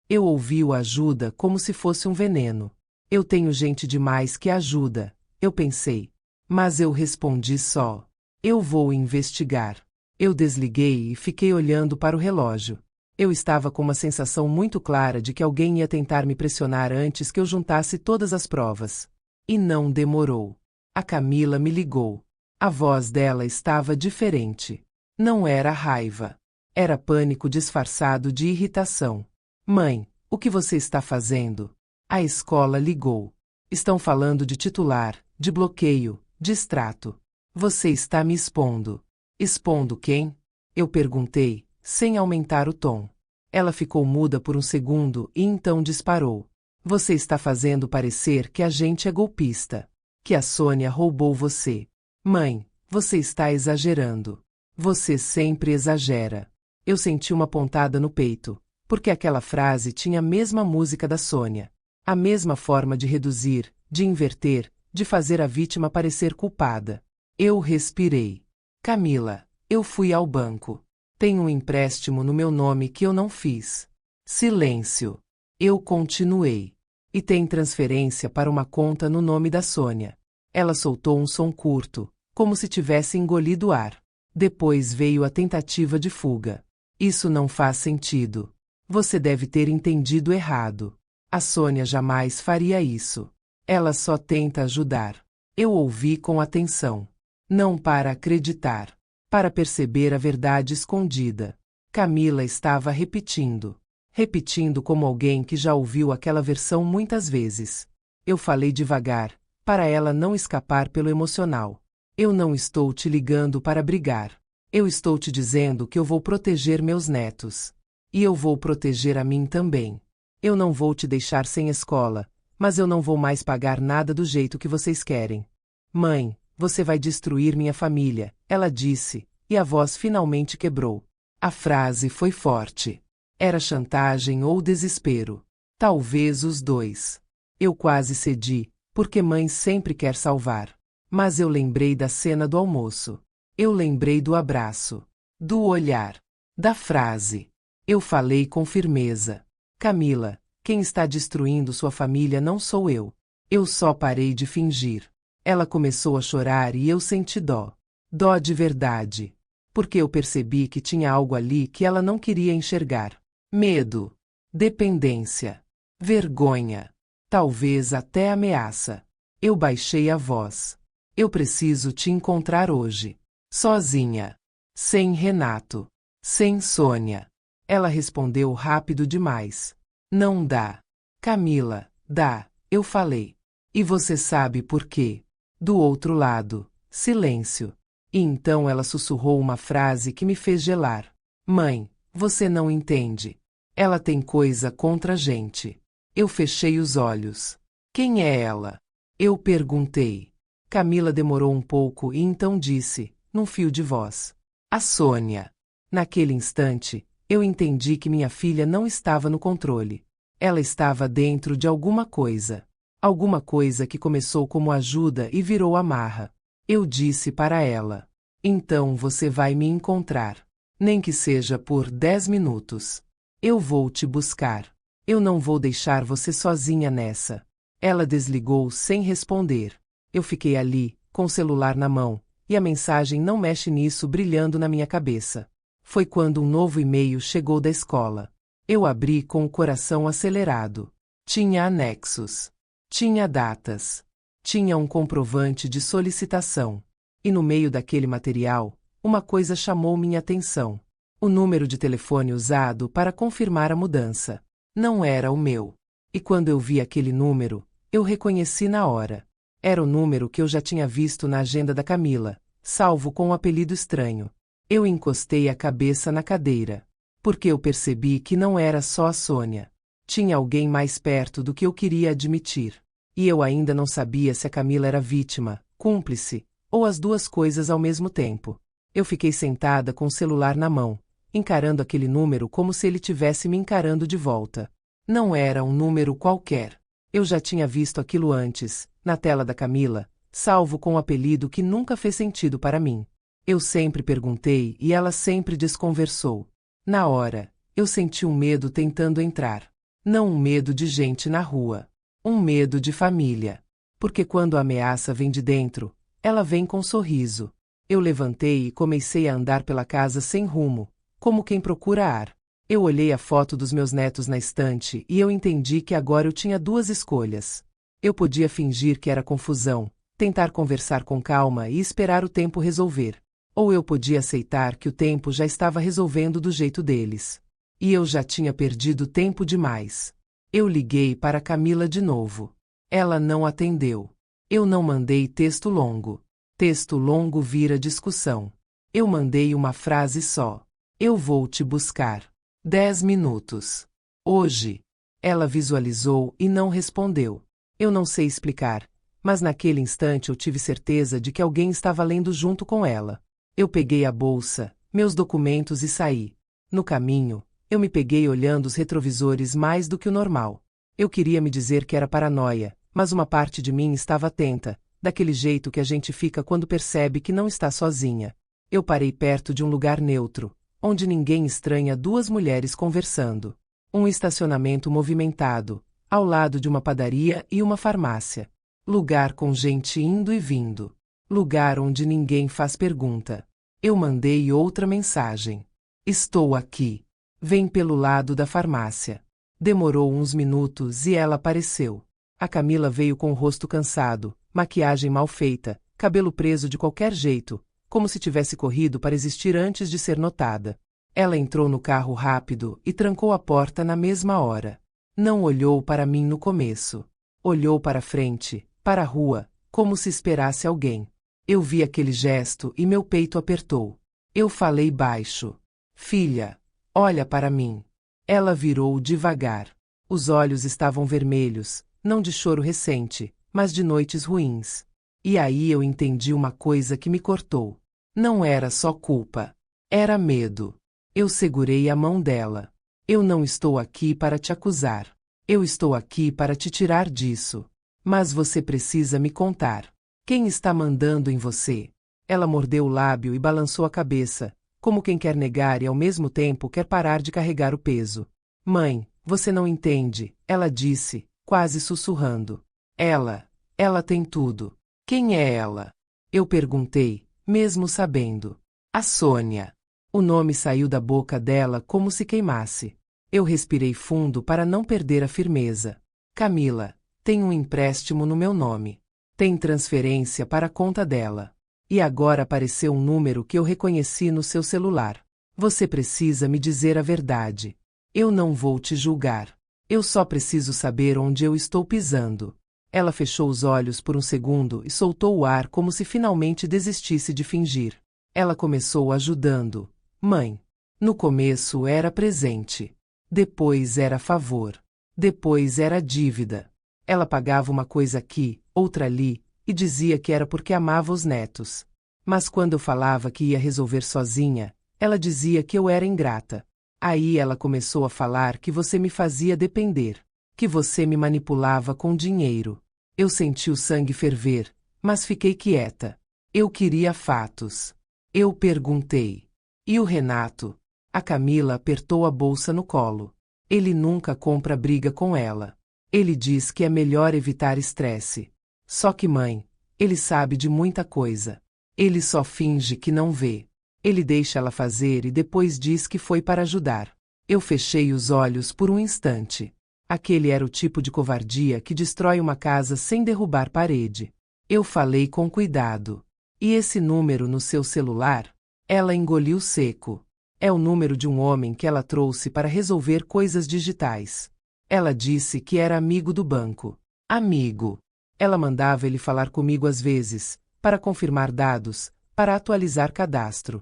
Eu ouvi o ajuda como se fosse um veneno. Eu tenho gente demais que ajuda, eu pensei. Mas eu respondi só. Eu vou investigar. Eu desliguei e fiquei olhando para o relógio. Eu estava com uma sensação muito clara de que alguém ia tentar me pressionar antes que eu juntasse todas as provas. E não demorou. A Camila me ligou. A voz dela estava diferente. Não era raiva. Era pânico disfarçado de irritação. Mãe, o que você está fazendo? A escola ligou. Estão falando de titular, de bloqueio, de extrato. Você está me expondo. Expondo quem? Eu perguntei, sem aumentar o tom. Ela ficou muda por um segundo e então disparou. Você está fazendo parecer que a gente é golpista. Que a Sônia roubou você. Mãe, você está exagerando. Você sempre exagera. Eu senti uma pontada no peito, porque aquela frase tinha a mesma música da Sônia. A mesma forma de reduzir, de inverter, de fazer a vítima parecer culpada. Eu respirei. Camila, eu fui ao banco. Tem um empréstimo no meu nome que eu não fiz. Silêncio. Eu continuei. E tem transferência para uma conta no nome da Sônia. Ela soltou um som curto, como se tivesse engolido ar. Depois veio a tentativa de fuga. Isso não faz sentido. Você deve ter entendido errado. A Sônia jamais faria isso. Ela só tenta ajudar. Eu ouvi com atenção. Não para acreditar. Para perceber a verdade escondida. Camila estava repetindo. Repetindo como alguém que já ouviu aquela versão muitas vezes. Eu falei devagar, para ela não escapar pelo emocional. Eu não estou te ligando para brigar. Eu estou te dizendo que eu vou proteger meus netos. E eu vou proteger a mim também. Eu não vou te deixar sem escola, mas eu não vou mais pagar nada do jeito que vocês querem. Mãe, você vai destruir minha família, ela disse, e a voz finalmente quebrou. A frase foi forte. Era chantagem ou desespero. Talvez os dois. Eu quase cedi, porque mãe sempre quer salvar. Mas eu lembrei da cena do almoço. Eu lembrei do abraço. Do olhar. Da frase. Eu falei com firmeza. Camila, quem está destruindo sua família não sou eu. Eu só parei de fingir. Ela começou a chorar e eu senti dó. Dó de verdade. Porque eu percebi que tinha algo ali que ela não queria enxergar. Medo. Dependência. Vergonha. Talvez até ameaça. Eu baixei a voz. Eu preciso te encontrar hoje. Sozinha. Sem Renato. Sem Sônia. Ela respondeu rápido demais. Não dá. Camila, dá, eu falei. E você sabe por quê? Do outro lado, silêncio. E então ela sussurrou uma frase que me fez gelar. Mãe, você não entende. Ela tem coisa contra a gente. Eu fechei os olhos. Quem é ela? Eu perguntei. Camila demorou um pouco e então disse, num fio de voz. A Sônia. Naquele instante, eu entendi que minha filha não estava no controle. Ela estava dentro de alguma coisa. Alguma coisa que começou como ajuda e virou amarra. Eu disse para ela. Então você vai me encontrar. Nem que seja por 10 minutos. Eu vou te buscar. Eu não vou deixar você sozinha nessa. Ela desligou sem responder. Eu fiquei ali, com o celular na mão, e a mensagem não mexe nisso brilhando na minha cabeça. Foi quando um novo e-mail chegou da escola. Eu abri com o coração acelerado. Tinha anexos. Tinha datas. Tinha um comprovante de solicitação. E no meio daquele material, uma coisa chamou minha atenção. O número de telefone usado para confirmar a mudança. Não era o meu. E quando eu vi aquele número, eu reconheci na hora. Era o número que eu já tinha visto na agenda da Camila, salvo com um apelido estranho. Eu encostei a cabeça na cadeira. Porque eu percebi que não era só a Sônia. Tinha alguém mais perto do que eu queria admitir. E eu ainda não sabia se a Camila era vítima, cúmplice, ou as duas coisas ao mesmo tempo. Eu fiquei sentada com o celular na mão, encarando aquele número como se ele tivesse me encarando de volta. Não era um número qualquer. Eu já tinha visto aquilo antes, na tela da Camila, salvo com um apelido que nunca fez sentido para mim. Eu sempre perguntei e ela sempre desconversou. Na hora, Eu senti um medo tentando entrar. Não um medo de gente na rua. Um medo de família. Porque quando a ameaça vem de dentro, ela vem com sorriso. Eu levantei e comecei a andar pela casa sem rumo, como quem procura ar. Eu olhei a foto dos meus netos na estante e eu entendi que agora eu tinha duas escolhas. Eu podia fingir que era confusão, tentar conversar com calma e esperar o tempo resolver. Ou eu podia aceitar que o tempo já estava resolvendo do jeito deles. E eu já tinha perdido tempo demais. Eu liguei para Camila de novo. Ela não atendeu. Eu não mandei texto longo. Texto longo vira discussão. Eu mandei uma frase só. Eu vou te buscar. 10 minutos. Hoje. Ela visualizou e não respondeu. Eu não sei explicar, mas naquele instante eu tive certeza de que alguém estava lendo junto com ela. Eu peguei a bolsa, meus documentos e saí. No caminho, eu me peguei olhando os retrovisores mais do que o normal. Eu queria me dizer que era paranoia, mas uma parte de mim estava atenta, daquele jeito que a gente fica quando percebe que não está sozinha. Eu parei perto de um lugar neutro, onde ninguém estranha duas mulheres conversando. Um estacionamento movimentado, ao lado de uma padaria e uma farmácia. Lugar com gente indo e vindo. Lugar onde ninguém faz pergunta. Eu mandei outra mensagem. Estou aqui. Vem pelo lado da farmácia. Demorou uns minutos e ela apareceu. A Camila veio com o rosto cansado, maquiagem mal feita, cabelo preso de qualquer jeito, como se tivesse corrido para existir antes de ser notada. Ela entrou no carro rápido e trancou a porta na mesma hora. Não olhou para mim no começo. Olhou para frente, para a rua, como se esperasse alguém. Eu vi aquele gesto e meu peito apertou. Eu falei baixo. Filha, olha para mim. Ela virou devagar. Os olhos estavam vermelhos, não de choro recente, mas de noites ruins. E aí eu entendi uma coisa que me cortou. Não era só culpa. Era medo. Eu segurei a mão dela. Eu não estou aqui para te acusar. Eu estou aqui para te tirar disso. Mas você precisa me contar. Quem está mandando em você? Ela mordeu o lábio e balançou a cabeça, como quem quer negar e ao mesmo tempo quer parar de carregar o peso. Mãe, você não entende, ela disse, quase sussurrando. Ela tem tudo. Quem é ela? Eu perguntei, mesmo sabendo. A Sônia. O nome saiu da boca dela como se queimasse. Eu respirei fundo para não perder a firmeza. Camila, tem um empréstimo no meu nome. Tem transferência para a conta dela. E agora apareceu um número que eu reconheci no seu celular. Você precisa me dizer a verdade. Eu não vou te julgar. Eu só preciso saber onde eu estou pisando. Ela fechou os olhos por um segundo e soltou o ar como se finalmente desistisse de fingir. Ela começou ajudando. Mãe. No começo era presente. Depois era favor. Depois era dívida. Ela pagava uma coisa aqui, outra ali, e dizia que era porque amava os netos. Mas quando eu falava que ia resolver sozinha, ela dizia que eu era ingrata. Aí ela começou a falar que você me fazia depender, que você me manipulava com dinheiro. Eu senti o sangue ferver, mas fiquei quieta. Eu queria fatos. Eu perguntei. E o Renato? A Camila apertou a bolsa no colo. Ele nunca compra briga com ela. Ele diz que é melhor evitar estresse. Só que mãe, ele sabe de muita coisa. Ele só finge que não vê. Ele deixa ela fazer e depois diz que foi para ajudar. Eu fechei os olhos por um instante. Aquele era o tipo de covardia que destrói uma casa sem derrubar parede. Eu falei com cuidado. E esse número no seu celular? Ela engoliu seco. É o número de um homem que ela trouxe para resolver coisas digitais. Ela disse que era amigo do banco. Amigo. Ela mandava ele falar comigo às vezes, para confirmar dados, para atualizar cadastro.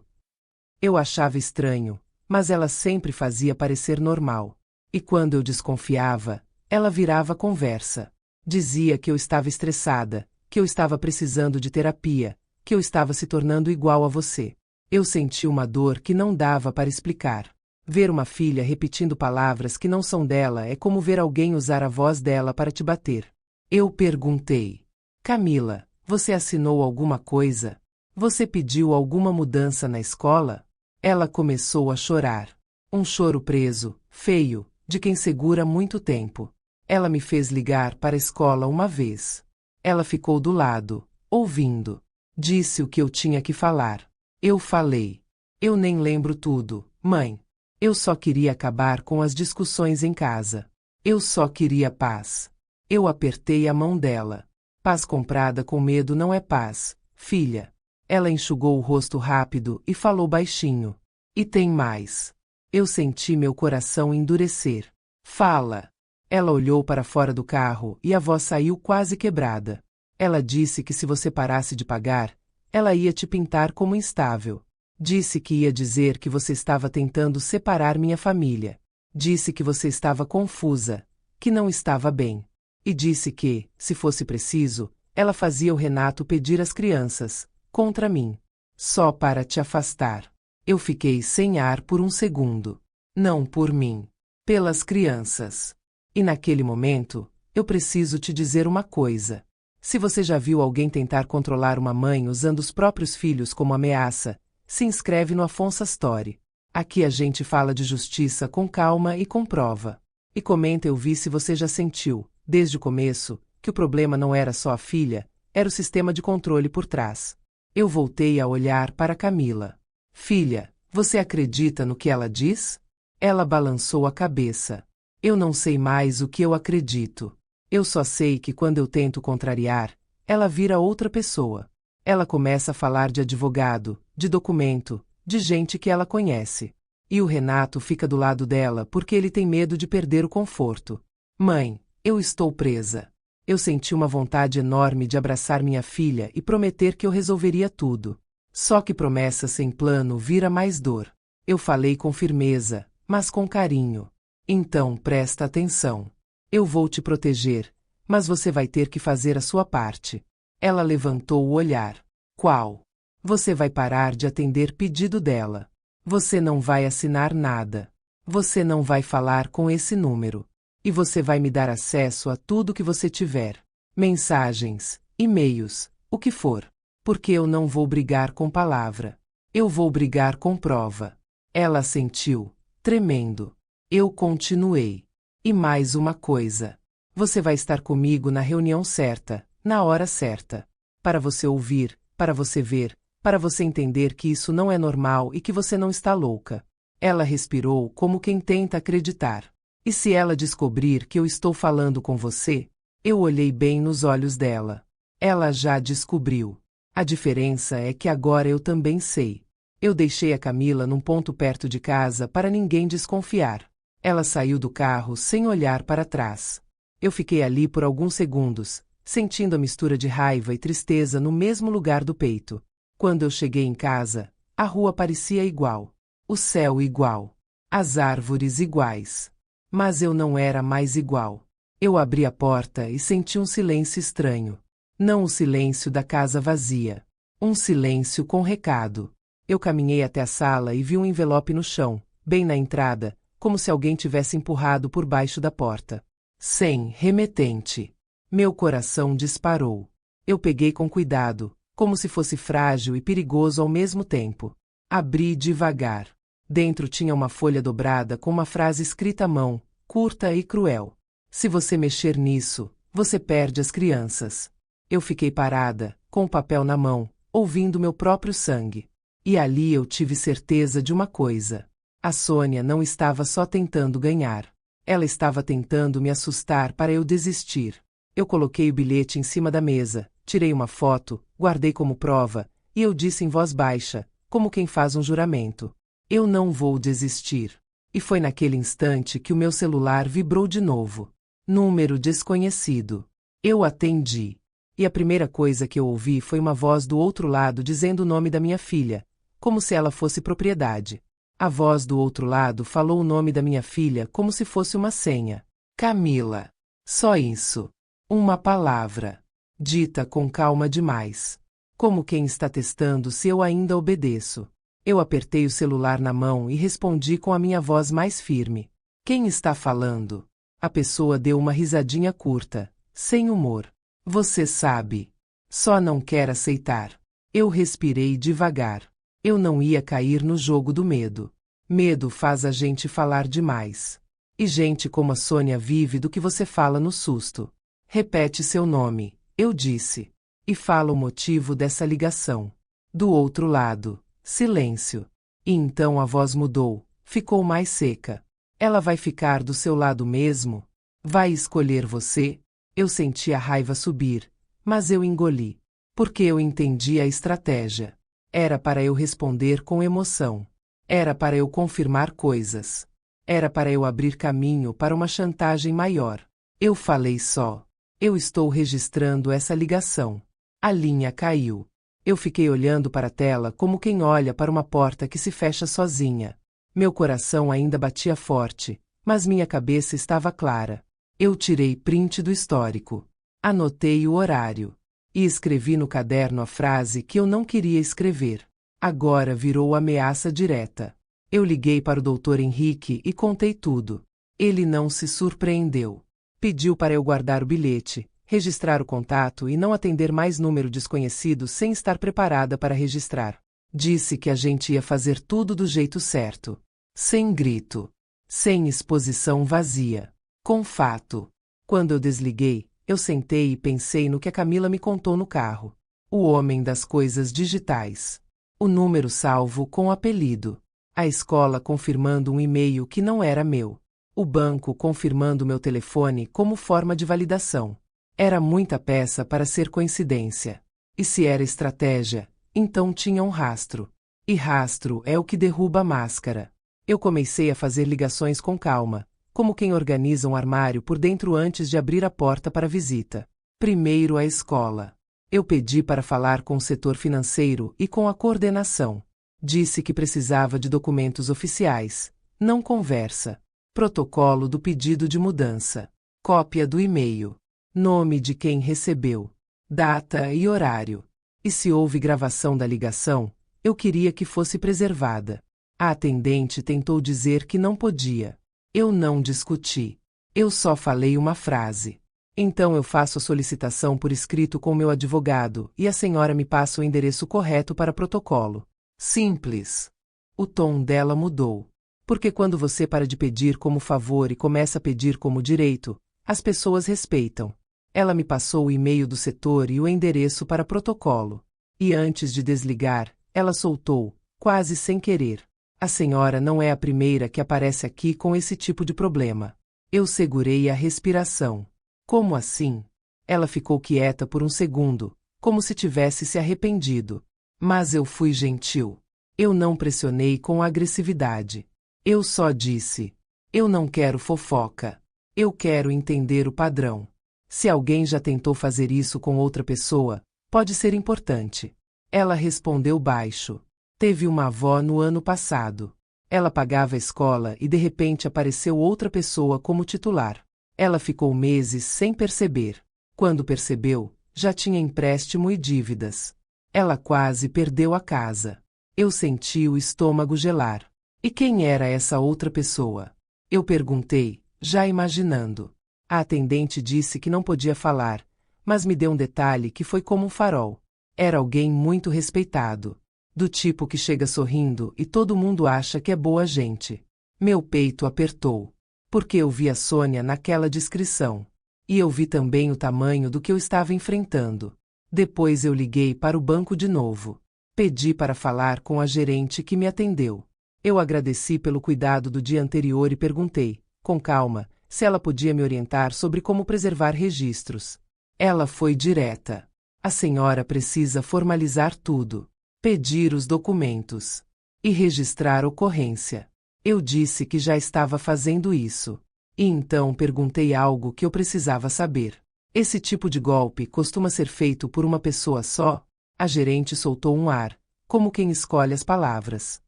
Eu achava estranho, mas ela sempre fazia parecer normal. E quando eu desconfiava, ela virava conversa. Dizia que eu estava estressada, que eu estava precisando de terapia, que eu estava se tornando igual a você. Eu senti uma dor que não dava para explicar. Ver uma filha repetindo palavras que não são dela é como ver alguém usar a voz dela para te bater. Eu perguntei. Camila, você assinou alguma coisa? Você pediu alguma mudança na escola? Ela começou a chorar. Um choro preso, feio, de quem segura muito tempo. Ela me fez ligar para a escola uma vez. Ela ficou do lado, ouvindo. Disse o que eu tinha que falar. Eu falei. Eu nem lembro tudo, mãe. Eu só queria acabar com as discussões em casa. Eu só queria paz. Eu apertei a mão dela. Paz comprada com medo não é paz, filha. Ela enxugou o rosto rápido e falou baixinho. E tem mais. Eu senti meu coração endurecer. Fala. Ela olhou para fora do carro e a voz saiu quase quebrada. Ela disse que se você parasse de pagar, ela ia te pintar como instável. Disse que ia dizer que você estava tentando separar minha família. Disse que você estava confusa, que não estava bem. E disse que, se fosse preciso, ela fazia o Renato pedir às crianças, contra mim. Só para te afastar. Eu fiquei sem ar por um segundo. Não por mim. Pelas crianças. E naquele momento, eu preciso te dizer uma coisa. Se você já viu alguém tentar controlar uma mãe usando os próprios filhos como ameaça, se inscreve no Afonso Story. Aqui a gente fala de justiça com calma e com prova. E comenta eu vi se você já sentiu, desde o começo, que o problema não era só a filha, era o sistema de controle por trás. Eu voltei a olhar para Camila. Filha, você acredita no que ela diz? Ela balançou a cabeça. Eu não sei mais o que eu acredito. Eu só sei que quando eu tento contrariar, ela vira outra pessoa. Ela começa a falar de advogado, de documento, de gente que ela conhece. E o Renato fica do lado dela porque ele tem medo de perder o conforto. Mãe, eu estou presa. Eu senti uma vontade enorme de abraçar minha filha e prometer que eu resolveria tudo. Só que promessa sem plano vira mais dor. Eu falei com firmeza, mas com carinho. Então presta atenção. Eu vou te proteger, mas você vai ter que fazer a sua parte. Ela levantou o olhar. Qual? Você vai parar de atender pedido dela. Você não vai assinar nada. Você não vai falar com esse número. E você vai me dar acesso a tudo que você tiver. Mensagens, e-mails, o que for. Porque eu não vou brigar com palavra. Eu vou brigar com prova. Ela assentiu, tremendo. Eu continuei. E mais uma coisa. Você vai estar comigo na reunião certa, na hora certa. Para você ouvir, para você ver, para você entender que isso não é normal e que você não está louca. Ela respirou como quem tenta acreditar. E se ela descobrir que eu estou falando com você? Eu olhei bem nos olhos dela. Ela já descobriu. A diferença é que agora eu também sei. Eu deixei a Camila num ponto perto de casa para ninguém desconfiar. Ela saiu do carro sem olhar para trás. Eu fiquei ali por alguns segundos, sentindo a mistura de raiva e tristeza no mesmo lugar do peito. Quando eu cheguei em casa, a rua parecia igual. O céu igual. As árvores iguais. Mas eu não era mais igual. Eu abri a porta e senti um silêncio estranho. Não o silêncio da casa vazia. Um silêncio com recado. Eu caminhei até a sala e vi um envelope no chão, bem na entrada, como se alguém tivesse empurrado por baixo da porta. Sem remetente. Meu coração disparou. Eu peguei com cuidado, como se fosse frágil e perigoso ao mesmo tempo. Abri devagar. Dentro tinha uma folha dobrada com uma frase escrita à mão, curta e cruel. Se você mexer nisso, você perde as crianças. Eu fiquei parada, com o papel na mão, ouvindo meu próprio sangue. E ali eu tive certeza de uma coisa. A Sônia não estava só tentando ganhar. Ela estava tentando me assustar para eu desistir. Eu coloquei o bilhete em cima da mesa, tirei uma foto, guardei como prova, e eu disse em voz baixa, como quem faz um juramento. Eu não vou desistir. E foi naquele instante que o meu celular vibrou de novo. Número desconhecido. Eu atendi. E a primeira coisa que eu ouvi foi uma voz do outro lado dizendo o nome da minha filha, como se ela fosse propriedade. A voz do outro lado falou o nome da minha filha como se fosse uma senha. Camila. Só isso. Uma palavra. Dita com calma demais. Como quem está testando se eu ainda obedeço. Eu apertei o celular na mão e respondi com a minha voz mais firme. Quem está falando? A pessoa deu uma risadinha curta, sem humor. Você sabe. Só não quer aceitar. Eu respirei devagar. Eu não ia cair no jogo do medo. Medo faz a gente falar demais. E gente como a Sônia vive do que você fala no susto. Repete seu nome, eu disse. E fala o motivo dessa ligação. Do outro lado, silêncio. E então a voz mudou, ficou mais seca. Ela vai ficar do seu lado mesmo? Vai escolher você? Eu senti a raiva subir, mas eu engoli. Porque eu entendi a estratégia. Era para eu responder com emoção. Era para eu confirmar coisas. Era para eu abrir caminho para uma chantagem maior. Eu falei só. Eu estou registrando essa ligação. A linha caiu. Eu fiquei olhando para a tela como quem olha para uma porta que se fecha sozinha. Meu coração ainda batia forte, mas minha cabeça estava clara. Eu tirei print do histórico. Anotei o horário. E escrevi no caderno a frase que eu não queria escrever. Agora virou ameaça direta. Eu liguei para o Dr. Henrique e contei tudo. Ele não se surpreendeu. Pediu para eu guardar o bilhete, registrar o contato e não atender mais número desconhecido sem estar preparada para registrar. Disse que a gente ia fazer tudo do jeito certo. Sem grito. Sem exposição vazia. Com fato. Quando eu desliguei, eu sentei e pensei no que a Camila me contou no carro. O homem das coisas digitais. O número salvo com apelido. A escola confirmando um e-mail que não era meu. O banco confirmando meu telefone como forma de validação. Era muita peça para ser coincidência. E se era estratégia, então tinha um rastro. E rastro é o que derruba a máscara. Eu comecei a fazer ligações com calma, como quem organiza um armário por dentro antes de abrir a porta para a visita. Primeiro a escola. Eu pedi para falar com o setor financeiro e com a coordenação. Disse que precisava de documentos oficiais, não conversa. Protocolo do pedido de mudança. Cópia do e-mail. Nome de quem recebeu. Data e horário. E se houve gravação da ligação, eu queria que fosse preservada. A atendente tentou dizer que não podia. Eu não discuti. Eu só falei uma frase. Então eu faço a solicitação por escrito com meu advogado e a senhora me passa o endereço correto para protocolo. Simples. O tom dela mudou. Porque quando você para de pedir como favor e começa a pedir como direito, as pessoas respeitam. Ela me passou o e-mail do setor e o endereço para protocolo. E antes de desligar, ela soltou, quase sem querer. A senhora não é a primeira que aparece aqui com esse tipo de problema. Eu segurei a respiração. Como assim? Ela ficou quieta por um segundo, como se tivesse se arrependido. Mas eu fui gentil. Eu não pressionei com agressividade. Eu só disse: eu não quero fofoca. Eu quero entender o padrão. Se alguém já tentou fazer isso com outra pessoa, pode ser importante. Ela respondeu baixo. Teve uma avó no ano passado. Ela pagava a escola e de repente apareceu outra pessoa como titular. Ela ficou meses sem perceber. Quando percebeu, já tinha empréstimo e dívidas. Ela quase perdeu a casa. Eu senti o estômago gelar. E quem era essa outra pessoa? Eu perguntei, já imaginando. A atendente disse que não podia falar, mas me deu um detalhe que foi como um farol. Era alguém muito respeitado. Do tipo que chega sorrindo e todo mundo acha que é boa gente. Meu peito apertou. Porque eu vi a Sônia naquela descrição. E eu vi também o tamanho do que eu estava enfrentando. Depois eu liguei para o banco de novo. Pedi para falar com a gerente que me atendeu. Eu agradeci pelo cuidado do dia anterior e perguntei, com calma, se ela podia me orientar sobre como preservar registros. Ela foi direta. A senhora precisa formalizar tudo. Pedir os documentos. E registrar ocorrência. Eu disse que já estava fazendo isso. E então perguntei algo que eu precisava saber. Esse tipo de golpe costuma ser feito por uma pessoa só? A gerente soltou um ar, como quem escolhe as palavras.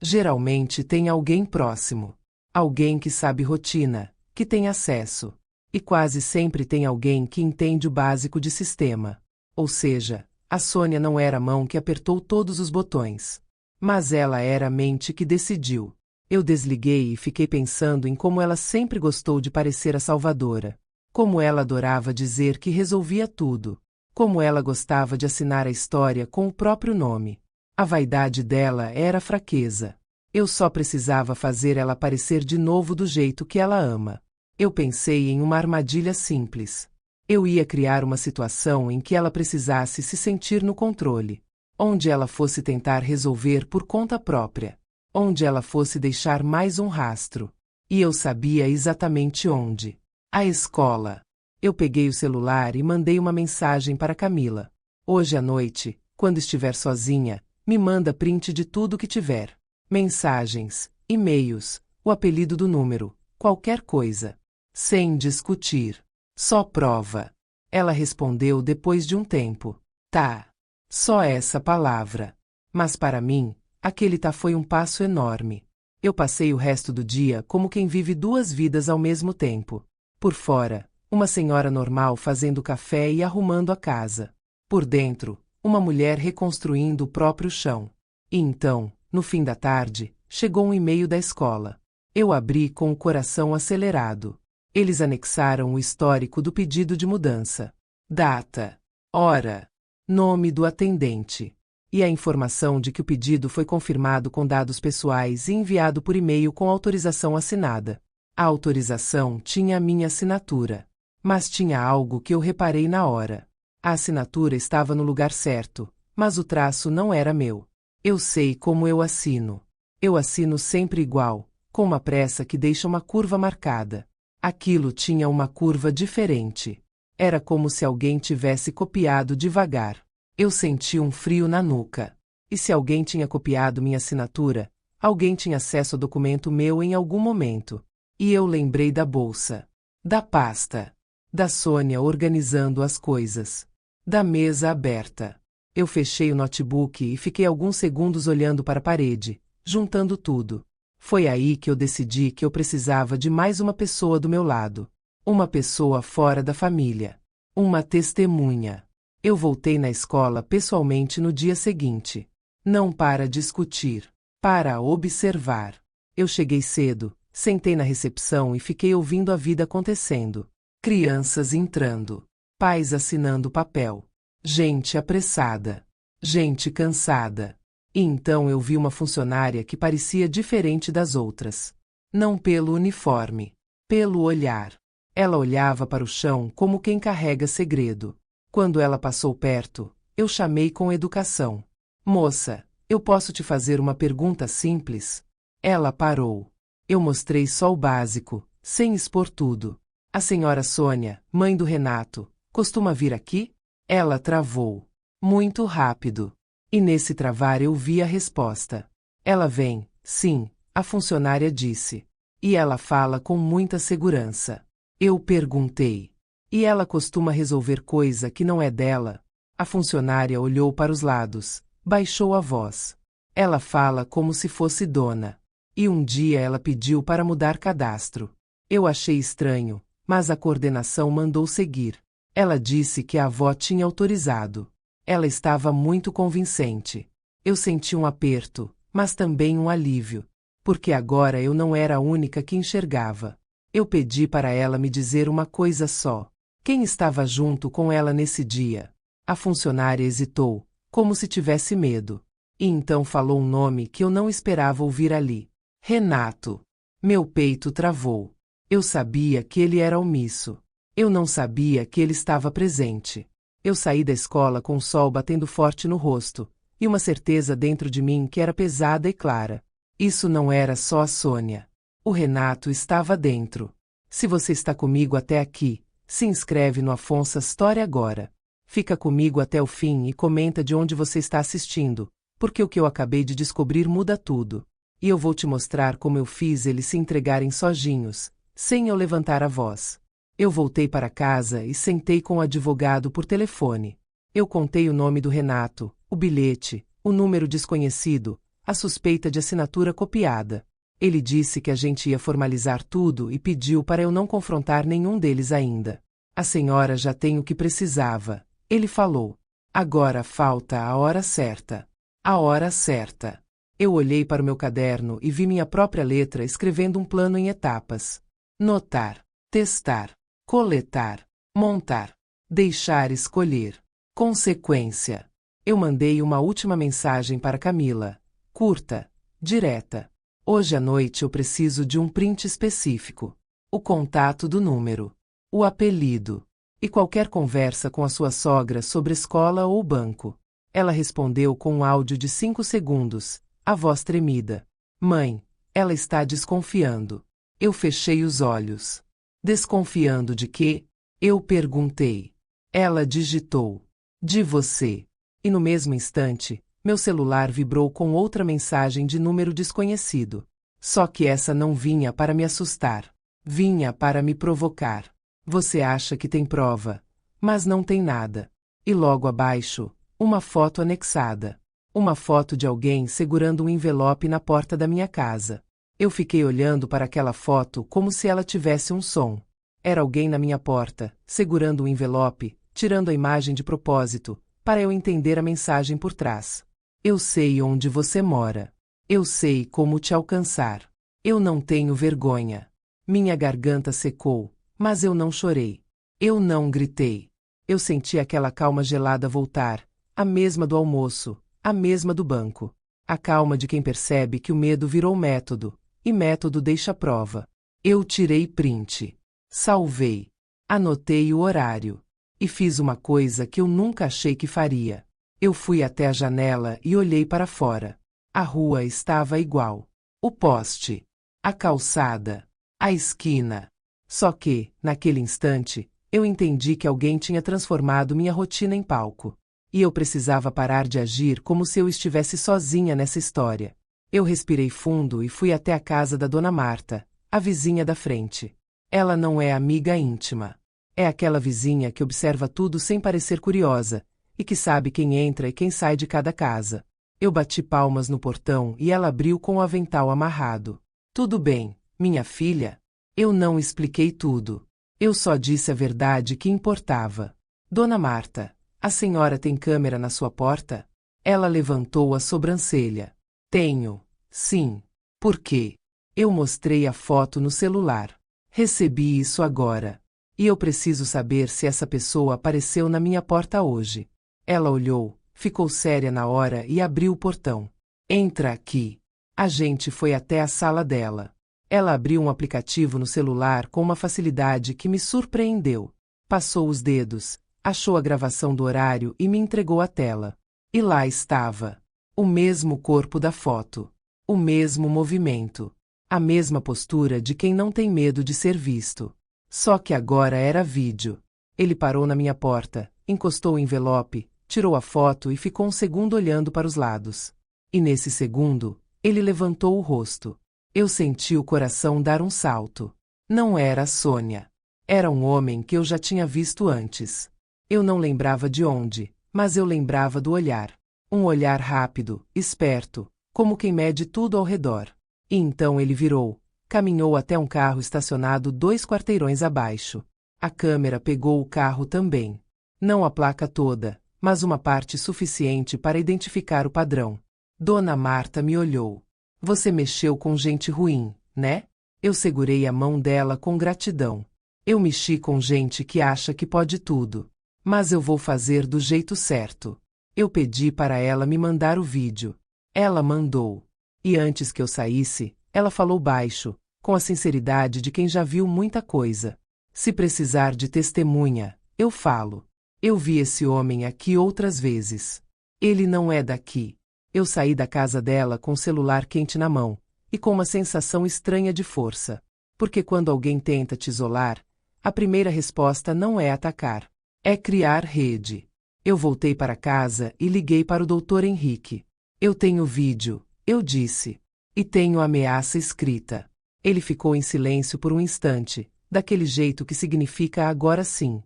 Geralmente tem alguém próximo. Alguém que sabe rotina, que tem acesso. E quase sempre tem alguém que entende o básico de sistema. Ou seja, a Sônia não era a mão que apertou todos os botões. Mas ela era a mente que decidiu. Eu desliguei e fiquei pensando em como ela sempre gostou de parecer a salvadora. Como ela adorava dizer que resolvia tudo. Como ela gostava de assinar a história com o próprio nome. A vaidade dela era fraqueza. Eu só precisava fazer ela aparecer de novo do jeito que ela ama. Eu pensei em uma armadilha simples. Eu ia criar uma situação em que ela precisasse se sentir no controle, onde ela fosse tentar resolver por conta própria, onde ela fosse deixar mais um rastro. E eu sabia exatamente onde. A escola. Eu peguei o celular e mandei uma mensagem para Camila. Hoje à noite, quando estiver sozinha, me manda print de tudo que tiver. Mensagens, e-mails, o apelido do número, qualquer coisa. Sem discutir. Só prova. Ela respondeu depois de um tempo. Tá. Só essa palavra. Mas para mim, aquele tá foi um passo enorme. Eu passei o resto do dia como quem vive duas vidas ao mesmo tempo. Por fora, uma senhora normal fazendo café e arrumando a casa. Por dentro, uma mulher reconstruindo o próprio chão. E então, no fim da tarde, chegou um e-mail da escola. Eu abri com o coração acelerado. Eles anexaram o histórico do pedido de mudança. Data, hora, nome do atendente. E a informação de que o pedido foi confirmado com dados pessoais e enviado por e-mail com autorização assinada. A autorização tinha a minha assinatura. Mas tinha algo que eu reparei na hora. A assinatura estava no lugar certo, mas o traço não era meu. Eu sei como eu assino. Eu assino sempre igual, com uma pressa que deixa uma curva marcada. Aquilo tinha uma curva diferente. Era como se alguém tivesse copiado devagar. Eu senti um frio na nuca. E se alguém tinha copiado minha assinatura, alguém tinha acesso ao documento meu em algum momento. E eu lembrei da bolsa, da pasta, da Sônia organizando as coisas, da mesa aberta. Eu fechei o notebook e fiquei alguns segundos olhando para a parede, juntando tudo. Foi aí que eu decidi que eu precisava de mais uma pessoa do meu lado. Uma pessoa fora da família. Uma testemunha. Eu voltei na escola pessoalmente no dia seguinte. Não para discutir, para observar. Eu cheguei cedo, sentei na recepção e fiquei ouvindo a vida acontecendo. Crianças entrando, pais assinando papel, gente apressada, gente cansada. E então eu vi uma funcionária que parecia diferente das outras. Não pelo uniforme, pelo olhar. Ela olhava para o chão como quem carrega segredo. Quando ela passou perto, eu chamei com educação. Moça, eu posso te fazer uma pergunta simples? Ela parou. Eu mostrei só o básico, sem expor tudo. A senhora Sônia, mãe do Renato, costuma vir aqui? Ela travou. Muito rápido. E nesse travar eu vi a resposta. Ela vem, sim, a funcionária disse. E ela fala com muita segurança. Eu perguntei. E ela costuma resolver coisa que não é dela? A funcionária olhou para os lados, baixou a voz. Ela fala como se fosse dona. E um dia ela pediu para mudar cadastro. Eu achei estranho, mas a coordenação mandou seguir. Ela disse que a avó tinha autorizado. Ela estava muito convincente. Eu senti um aperto, mas também um alívio. Porque agora eu não era a única que enxergava. Eu pedi para ela me dizer uma coisa só. Quem estava junto com ela nesse dia? A funcionária hesitou, como se tivesse medo. E então falou um nome que eu não esperava ouvir ali. Renato. Meu peito travou. Eu sabia que ele era omisso. Eu não sabia que ele estava presente. Eu saí da escola com o sol batendo forte no rosto, e uma certeza dentro de mim que era pesada e clara. Isso não era só a Sônia. O Renato estava dentro. Se você está comigo até aqui, se inscreve no Afonso Story agora. Fica comigo até o fim e comenta de onde você está assistindo, porque o que eu acabei de descobrir muda tudo. E eu vou te mostrar como eu fiz eles se entregarem sozinhos, sem eu levantar a voz. Eu voltei para casa e sentei com o advogado por telefone. Eu contei o nome do Renato, o bilhete, o número desconhecido, a suspeita de assinatura copiada. Ele disse que a gente ia formalizar tudo e pediu para eu não confrontar nenhum deles ainda. A senhora já tem o que precisava, ele falou. Agora falta a hora certa. A hora certa. Eu olhei para o meu caderno e vi minha própria letra escrevendo um plano em etapas. Notar, testar, coletar, montar, deixar escolher. Consequência. Eu mandei uma última mensagem para Camila. Curta, direta. Hoje à noite eu preciso de um print específico. O contato do número. O apelido. E qualquer conversa com a sua sogra sobre escola ou banco. Ela respondeu com um áudio de 5 segundos, a voz tremida. Mãe, ela está desconfiando. Eu fechei os olhos. Desconfiando de quê? Eu perguntei. Ela digitou. De você. E no mesmo instante, meu celular vibrou com outra mensagem de número desconhecido. Só que essa não vinha para me assustar. Vinha para me provocar. Você acha que tem prova, mas não tem nada. E logo abaixo, uma foto anexada. Uma foto de alguém segurando um envelope na porta da minha casa. Eu fiquei olhando para aquela foto como se ela tivesse um som. Era alguém na minha porta, segurando um envelope, tirando a imagem de propósito, para eu entender a mensagem por trás. Eu sei onde você mora. Eu sei como te alcançar. Eu não tenho vergonha. Minha garganta secou, mas eu não chorei. Eu não gritei. Eu senti aquela calma gelada voltar, a mesma do almoço, a mesma do banco. A calma de quem percebe que o medo virou método, e método deixa prova. Eu tirei print. Salvei. Anotei o horário. E fiz uma coisa que eu nunca achei que faria. Eu fui até a janela e olhei para fora. A rua estava igual. O poste. A calçada. A esquina. Só que, naquele instante, eu entendi que alguém tinha transformado minha rotina em palco. E eu precisava parar de agir como se eu estivesse sozinha nessa história. Eu respirei fundo e fui até a casa da Dona Marta, a vizinha da frente. Ela não é amiga íntima. É aquela vizinha que observa tudo sem parecer curiosa, e que sabe quem entra e quem sai de cada casa. Eu bati palmas no portão e ela abriu com o avental amarrado. Tudo bem, minha filha? Eu não expliquei tudo. Eu só disse a verdade que importava. Dona Marta, a senhora tem câmera na sua porta? Ela levantou a sobrancelha. Tenho. Sim. Por quê? Eu mostrei a foto no celular. Recebi isso agora. E eu preciso saber se essa pessoa apareceu na minha porta hoje. Ela olhou, ficou séria na hora e abriu o portão. Entra aqui. A gente foi até a sala dela. Ela abriu um aplicativo no celular com uma facilidade que me surpreendeu. Passou os dedos, achou a gravação do horário e me entregou a tela. E lá estava. O mesmo corpo da foto. O mesmo movimento. A mesma postura de quem não tem medo de ser visto. Só que agora era vídeo. Ele parou na minha porta, encostou o envelope, tirou a foto e ficou um segundo olhando para os lados. E nesse segundo, ele levantou o rosto. Eu senti o coração dar um salto. Não era a Sônia. Era um homem que eu já tinha visto antes. Eu não lembrava de onde, mas eu lembrava do olhar. Um olhar rápido, esperto, como quem mede tudo ao redor. E então ele virou. Caminhou até um carro estacionado 2 quarteirões abaixo. A câmera pegou o carro também. Não a placa toda, mas uma parte suficiente para identificar o padrão. Dona Marta me olhou. Você mexeu com gente ruim, né? Eu segurei a mão dela com gratidão. Eu mexi com gente que acha que pode tudo. Mas eu vou fazer do jeito certo. Eu pedi para ela me mandar o vídeo. Ela mandou. E antes que eu saísse, ela falou baixo, com a sinceridade de quem já viu muita coisa. Se precisar de testemunha, eu falo. Eu vi esse homem aqui outras vezes. Ele não é daqui. Eu saí da casa dela com o celular quente na mão, e com uma sensação estranha de força. Porque quando alguém tenta te isolar, a primeira resposta não é atacar. É criar rede. Eu voltei para casa e liguei para o Dr. Henrique. Eu tenho vídeo, eu disse. E tenho ameaça escrita. Ele ficou em silêncio por um instante, daquele jeito que significa agora sim.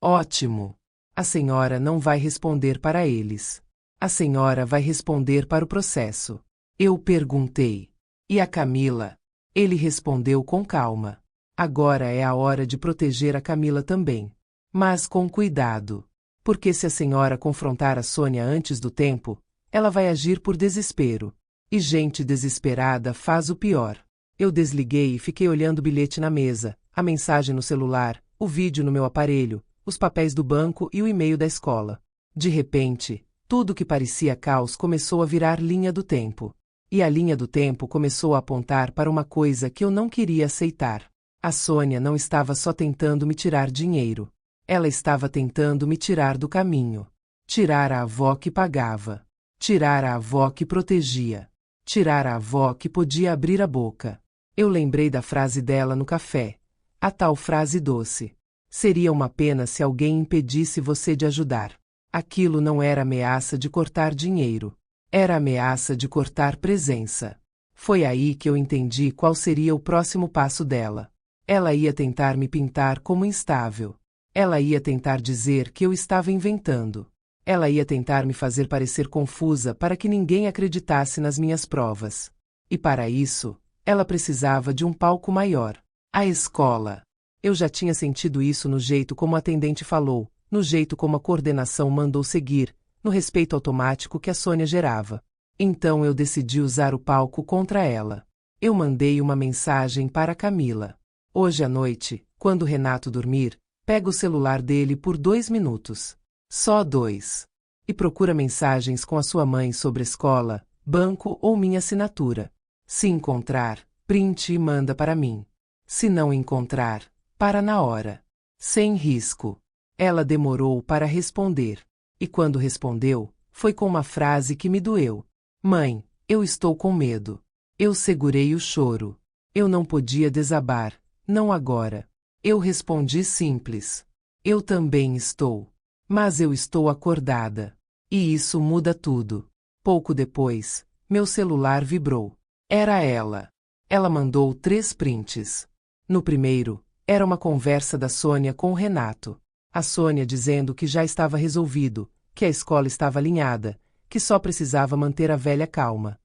Ótimo. A senhora não vai responder para eles. A senhora vai responder para o processo. Eu perguntei. E a Camila? Ele respondeu com calma. Agora é a hora de proteger a Camila também. Mas com cuidado. Porque se a senhora confrontar a Sônia antes do tempo, ela vai agir por desespero. E gente desesperada faz o pior. Eu desliguei e fiquei olhando o bilhete na mesa, a mensagem no celular, o vídeo no meu aparelho, os papéis do banco e o e-mail da escola. De repente, tudo que parecia caos começou a virar linha do tempo. E a linha do tempo começou a apontar para uma coisa que eu não queria aceitar. A Sônia não estava só tentando me tirar dinheiro. Ela estava tentando me tirar do caminho. Tirar a avó que pagava. Tirar a avó que protegia. Tirar a avó que podia abrir a boca. Eu lembrei da frase dela no café. A tal frase doce. Seria uma pena se alguém impedisse você de ajudar. Aquilo não era ameaça de cortar dinheiro. Era ameaça de cortar presença. Foi aí que eu entendi qual seria o próximo passo dela. Ela ia tentar me pintar como instável. Ela ia tentar dizer que eu estava inventando. Ela ia tentar me fazer parecer confusa para que ninguém acreditasse nas minhas provas. E para isso, ela precisava de um palco maior. A escola. Eu já tinha sentido isso no jeito como a atendente falou, no jeito como a coordenação mandou seguir, no respeito automático que a Sônia gerava. Então eu decidi usar o palco contra ela. Eu mandei uma mensagem para Camila. Hoje à noite, quando Renato dormir, pega o celular dele por 2 minutos. Só 2. E procura mensagens com a sua mãe sobre escola, banco ou minha assinatura. Se encontrar, print e manda para mim. Se não encontrar, para na hora. Sem risco. Ela demorou para responder. E quando respondeu, foi com uma frase que me doeu. Mãe, eu estou com medo. Eu segurei o choro. Eu não podia desabar, não agora. Eu respondi simples. Eu também estou. Mas eu estou acordada. E isso muda tudo. Pouco depois, meu celular vibrou. Era ela. Ela mandou 3 prints. No primeiro, era uma conversa da Sônia com o Renato. A Sônia dizendo que já estava resolvido, que a escola estava alinhada, que só precisava manter a velha calma.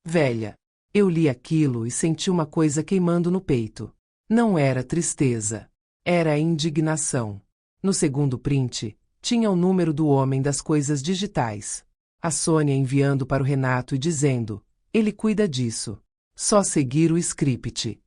Velha. Eu li aquilo e senti uma coisa queimando no peito. Não era tristeza. Era indignação. No segundo print, tinha o número do homem das coisas digitais. A Sônia enviando para o Renato e dizendo, ele cuida disso. Só seguir o script.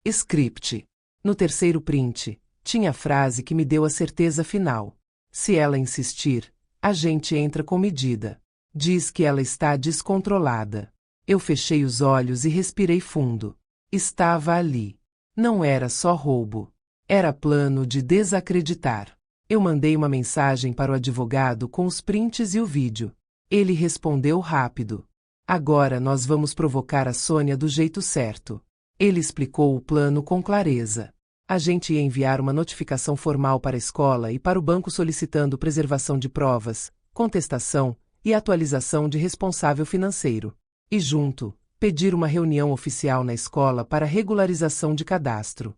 Script. No terceiro print, tinha a frase que me deu a certeza final. Se ela insistir, a gente entra com medida. Diz que ela está descontrolada. Eu fechei os olhos e respirei fundo. Estava ali. Não era só roubo. Era plano de desacreditar. Eu mandei uma mensagem para o advogado com os prints e o vídeo. Ele respondeu rápido. Agora nós vamos provocar a Sônia do jeito certo. Ele explicou o plano com clareza. A gente ia enviar uma notificação formal para a escola e para o banco solicitando preservação de provas, contestação e atualização de responsável financeiro. E junto, pedir uma reunião oficial na escola para regularização de cadastro.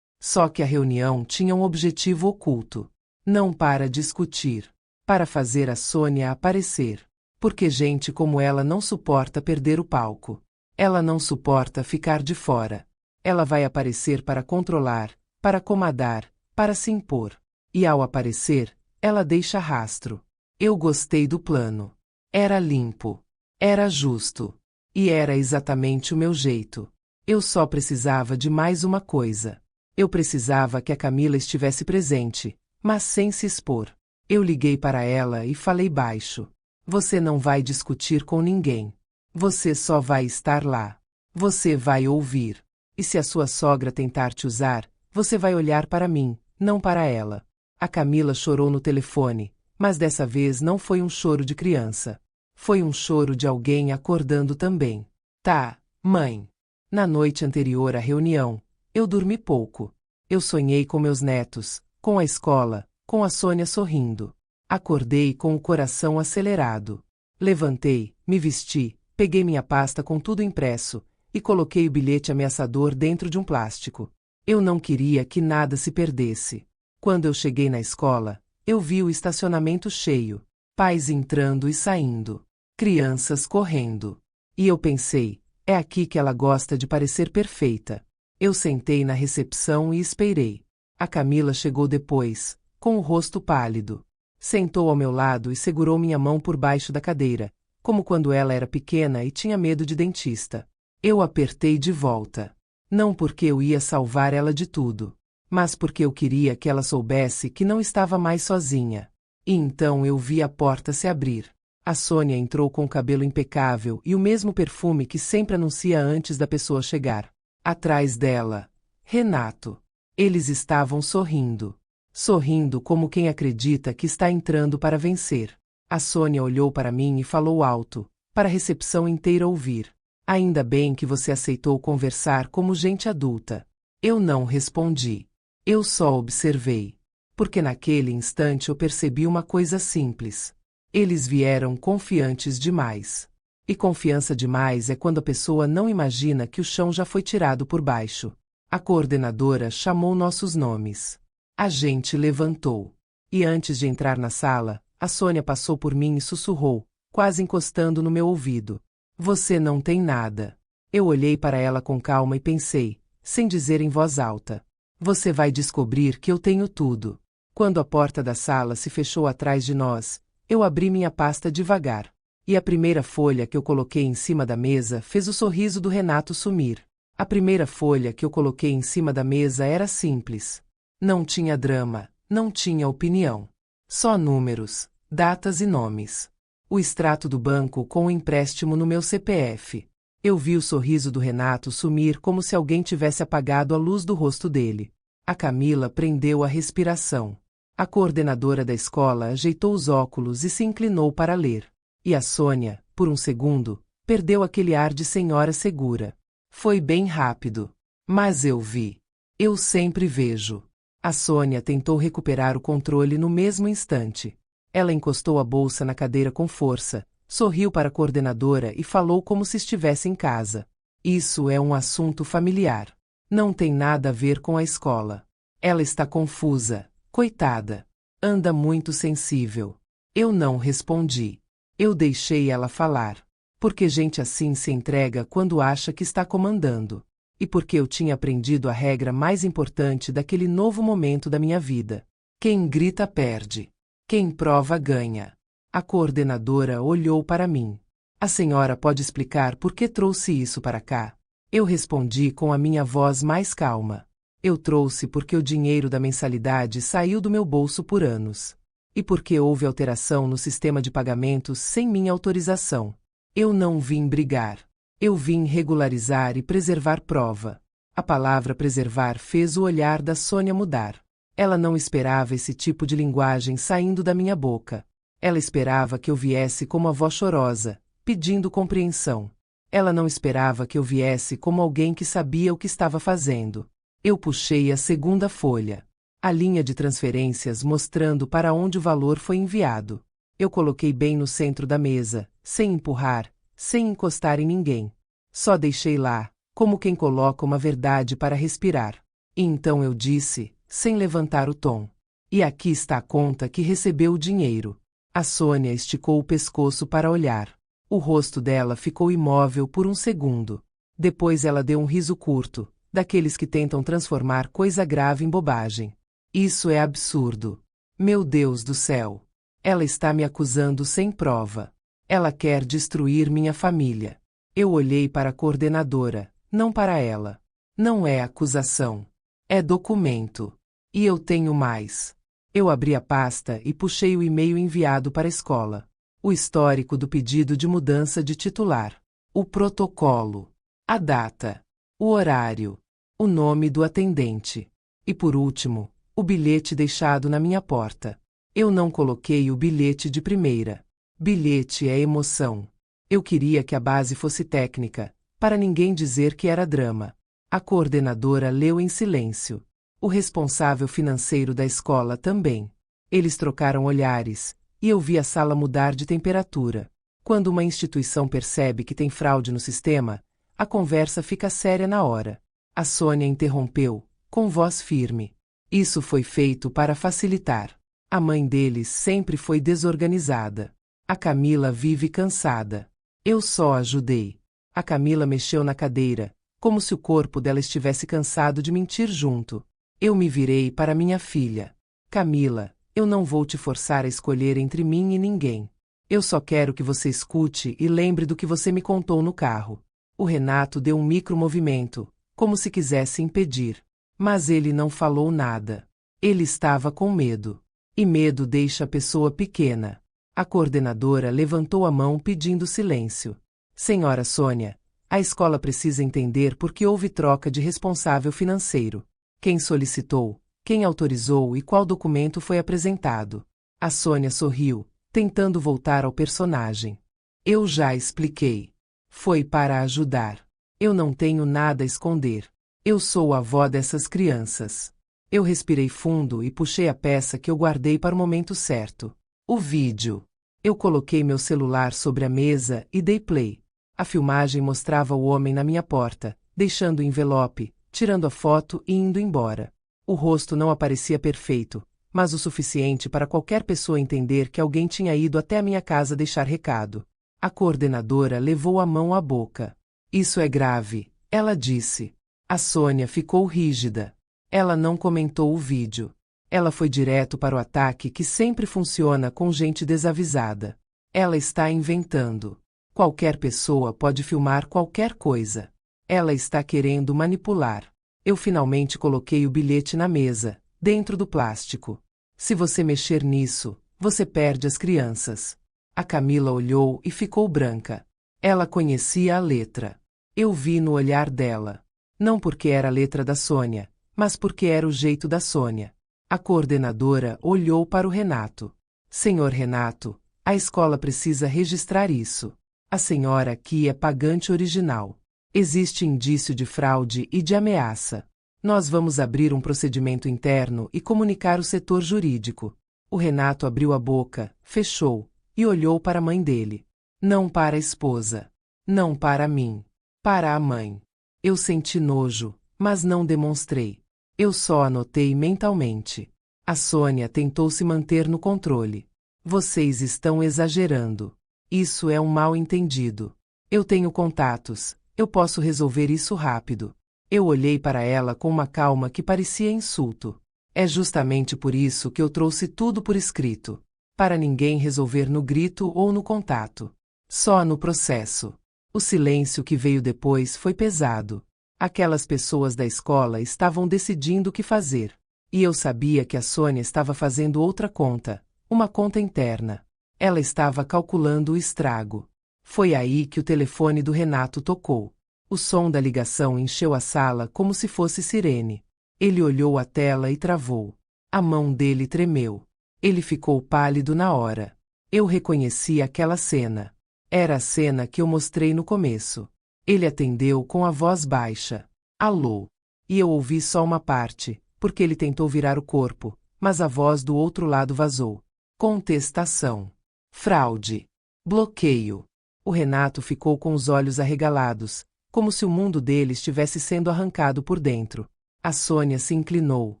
Só que a reunião tinha um objetivo oculto. Não para discutir. Para fazer a Sônia aparecer. Porque gente como ela não suporta perder o palco. Ela não suporta ficar de fora. Ela vai aparecer para controlar, para comandar, para se impor. E ao aparecer, ela deixa rastro. Eu gostei do plano. Era limpo. Era justo. E era exatamente o meu jeito. Eu só precisava de mais uma coisa. Eu precisava que a Camila estivesse presente, mas sem se expor. Eu liguei para ela e falei baixo. Você não vai discutir com ninguém. Você só vai estar lá. Você vai ouvir. E se a sua sogra tentar te usar, você vai olhar para mim, não para ela. A Camila chorou no telefone, mas dessa vez não foi um choro de criança. Foi um choro de alguém acordando também. Tá, mãe. Na noite anterior à reunião, eu dormi pouco. Eu sonhei com meus netos, com a escola, com a Sônia sorrindo. Acordei com o coração acelerado. Levantei, me vesti, peguei minha pasta com tudo impresso e coloquei o bilhete ameaçador dentro de um plástico. Eu não queria que nada se perdesse. Quando eu cheguei na escola, eu vi o estacionamento cheio, pais entrando e saindo, crianças correndo. E eu pensei, é aqui que ela gosta de parecer perfeita. Eu sentei na recepção e esperei. A Camila chegou depois, com o rosto pálido. Sentou ao meu lado e segurou minha mão por baixo da cadeira, como quando ela era pequena e tinha medo de dentista. Eu apertei de volta. Não porque eu ia salvar ela de tudo, mas porque eu queria que ela soubesse que não estava mais sozinha. E então eu vi a porta se abrir. A Sônia entrou com o cabelo impecável e o mesmo perfume que sempre anuncia antes da pessoa chegar. Atrás dela, Renato. Eles estavam sorrindo. Sorrindo como quem acredita que está entrando para vencer. A Sônia olhou para mim e falou alto, para a recepção inteira ouvir. Ainda bem que você aceitou conversar como gente adulta. Eu não respondi. Eu só observei. Porque naquele instante eu percebi uma coisa simples. Eles vieram confiantes demais. E confiança demais é quando a pessoa não imagina que o chão já foi tirado por baixo. A coordenadora chamou nossos nomes. A gente levantou. E antes de entrar na sala, a Sônia passou por mim e sussurrou, quase encostando no meu ouvido. Você não tem nada. Eu olhei para ela com calma e pensei, sem dizer em voz alta. Você vai descobrir que eu tenho tudo. Quando a porta da sala se fechou atrás de nós, eu abri minha pasta devagar. E a primeira folha que eu coloquei em cima da mesa fez o sorriso do Renato sumir. A primeira folha que eu coloquei em cima da mesa era simples. Não tinha drama, não tinha opinião. Só números, datas e nomes. O extrato do banco com o empréstimo no meu CPF. Eu vi o sorriso do Renato sumir como se alguém tivesse apagado a luz do rosto dele. A Camila prendeu a respiração. A coordenadora da escola ajeitou os óculos e se inclinou para ler. E a Sônia, por um segundo, perdeu aquele ar de senhora segura. Foi bem rápido. Mas eu vi. Eu sempre vejo. A Sônia tentou recuperar o controle no mesmo instante. Ela encostou a bolsa na cadeira com força, sorriu para a coordenadora e falou como se estivesse em casa. Isso é um assunto familiar. Não tem nada a ver com a escola. Ela está confusa, coitada. Anda muito sensível. Eu não respondi. Eu deixei ela falar. Porque gente assim se entrega quando acha que está comandando. E porque eu tinha aprendido a regra mais importante daquele novo momento da minha vida. Quem grita perde. Quem prova ganha. A coordenadora olhou para mim. A senhora pode explicar por que trouxe isso para cá? Eu respondi com a minha voz mais calma. Eu trouxe porque o dinheiro da mensalidade saiu do meu bolso por anos. E porque houve alteração no sistema de pagamentos sem minha autorização. Eu não vim brigar. Eu vim regularizar e preservar prova. A palavra preservar fez o olhar da Sônia mudar. Ela não esperava esse tipo de linguagem saindo da minha boca. Ela esperava que eu viesse como a avó chorosa, pedindo compreensão. Ela não esperava que eu viesse como alguém que sabia o que estava fazendo. Eu puxei a segunda folha. A linha de transferências mostrando para onde o valor foi enviado. Eu coloquei bem no centro da mesa, sem empurrar, sem encostar em ninguém. Só deixei lá, como quem coloca uma verdade para respirar. E então eu disse, sem levantar o tom. E aqui está a conta que recebeu o dinheiro. A Sônia esticou o pescoço para olhar. O rosto dela ficou imóvel por um segundo. Depois ela deu um riso curto, daqueles que tentam transformar coisa grave em bobagem. Isso é absurdo. Meu Deus do céu. Ela está me acusando sem prova. Ela quer destruir minha família. Eu olhei para a coordenadora, não para ela. Não é acusação. É documento. E eu tenho mais. Eu abri a pasta e puxei o e-mail enviado para a escola. O histórico do pedido de mudança de titular. O protocolo. A data. O horário. O nome do atendente. E por último, o bilhete deixado na minha porta. Eu não coloquei o bilhete de primeira. Bilhete é emoção. Eu queria que a base fosse técnica, para ninguém dizer que era drama. A coordenadora leu em silêncio. O responsável financeiro da escola também. Eles trocaram olhares, e eu vi a sala mudar de temperatura. Quando uma instituição percebe que tem fraude no sistema, a conversa fica séria na hora. A Sônia interrompeu, com voz firme. Isso foi feito para facilitar. A mãe deles sempre foi desorganizada. A Camila vive cansada. Eu só ajudei. A Camila mexeu na cadeira, como se o corpo dela estivesse cansado de mentir junto. Eu me virei para minha filha. Camila, eu não vou te forçar a escolher entre mim e ninguém. Eu só quero que você escute e lembre do que você me contou no carro. O Renato deu um micromovimento, como se quisesse impedir. Mas ele não falou nada. Ele estava com medo. E medo deixa a pessoa pequena. A coordenadora levantou a mão pedindo silêncio. Senhora Sônia, a escola precisa entender por que houve troca de responsável financeiro. Quem solicitou, quem autorizou e qual documento foi apresentado. A Sônia sorriu, tentando voltar ao personagem. Eu já expliquei. Foi para ajudar. Eu não tenho nada a esconder. Eu sou a avó dessas crianças. Eu respirei fundo e puxei a peça que eu guardei para o momento certo. O vídeo. Eu coloquei meu celular sobre a mesa e dei play. A filmagem mostrava o homem na minha porta, deixando o envelope, tirando a foto e indo embora. O rosto não aparecia perfeito, mas o suficiente para qualquer pessoa entender que alguém tinha ido até a minha casa deixar recado. A coordenadora levou a mão à boca. Isso é grave, ela disse. A Sônia ficou rígida. Ela não comentou o vídeo. Ela foi direto para o ataque que sempre funciona com gente desavisada. Ela está inventando. Qualquer pessoa pode filmar qualquer coisa. Ela está querendo manipular. Eu finalmente coloquei o bilhete na mesa, dentro do plástico. Se você mexer nisso, você perde as crianças. A Camila olhou e ficou branca. Ela conhecia a letra. Eu vi no olhar dela. Não porque era a letra da Sônia, mas porque era o jeito da Sônia. A coordenadora olhou para o Renato. Senhor Renato, a escola precisa registrar isso. A senhora aqui é pagante original. Existe indício de fraude e de ameaça. Nós vamos abrir um procedimento interno e comunicar o setor jurídico. O Renato abriu a boca, fechou, e olhou para a mãe dele. Não para a esposa. Não para mim. Para a mãe. Eu senti nojo, mas não demonstrei. Eu só anotei mentalmente. A Sônia tentou se manter no controle. Vocês estão exagerando. Isso é um mal-entendido. Eu tenho contatos. Eu posso resolver isso rápido. Eu olhei para ela com uma calma que parecia insulto. É justamente por isso que eu trouxe tudo por escrito. Para ninguém resolver no grito ou no contato. Só no processo. O silêncio que veio depois foi pesado. Aquelas pessoas da escola estavam decidindo o que fazer. E eu sabia que a Sônia estava fazendo outra conta, uma conta interna. Ela estava calculando o estrago. Foi aí que o telefone do Renato tocou. O som da ligação encheu a sala como se fosse sirene. Ele olhou a tela e travou. A mão dele tremeu. Ele ficou pálido na hora. Eu reconheci aquela cena. Era a cena que eu mostrei no começo. Ele atendeu com a voz baixa. Alô. E eu ouvi só uma parte, porque ele tentou virar o corpo, mas a voz do outro lado vazou. Contestação. Fraude. Bloqueio. O Renato ficou com os olhos arregalados, como se o mundo dele estivesse sendo arrancado por dentro. A Sônia se inclinou,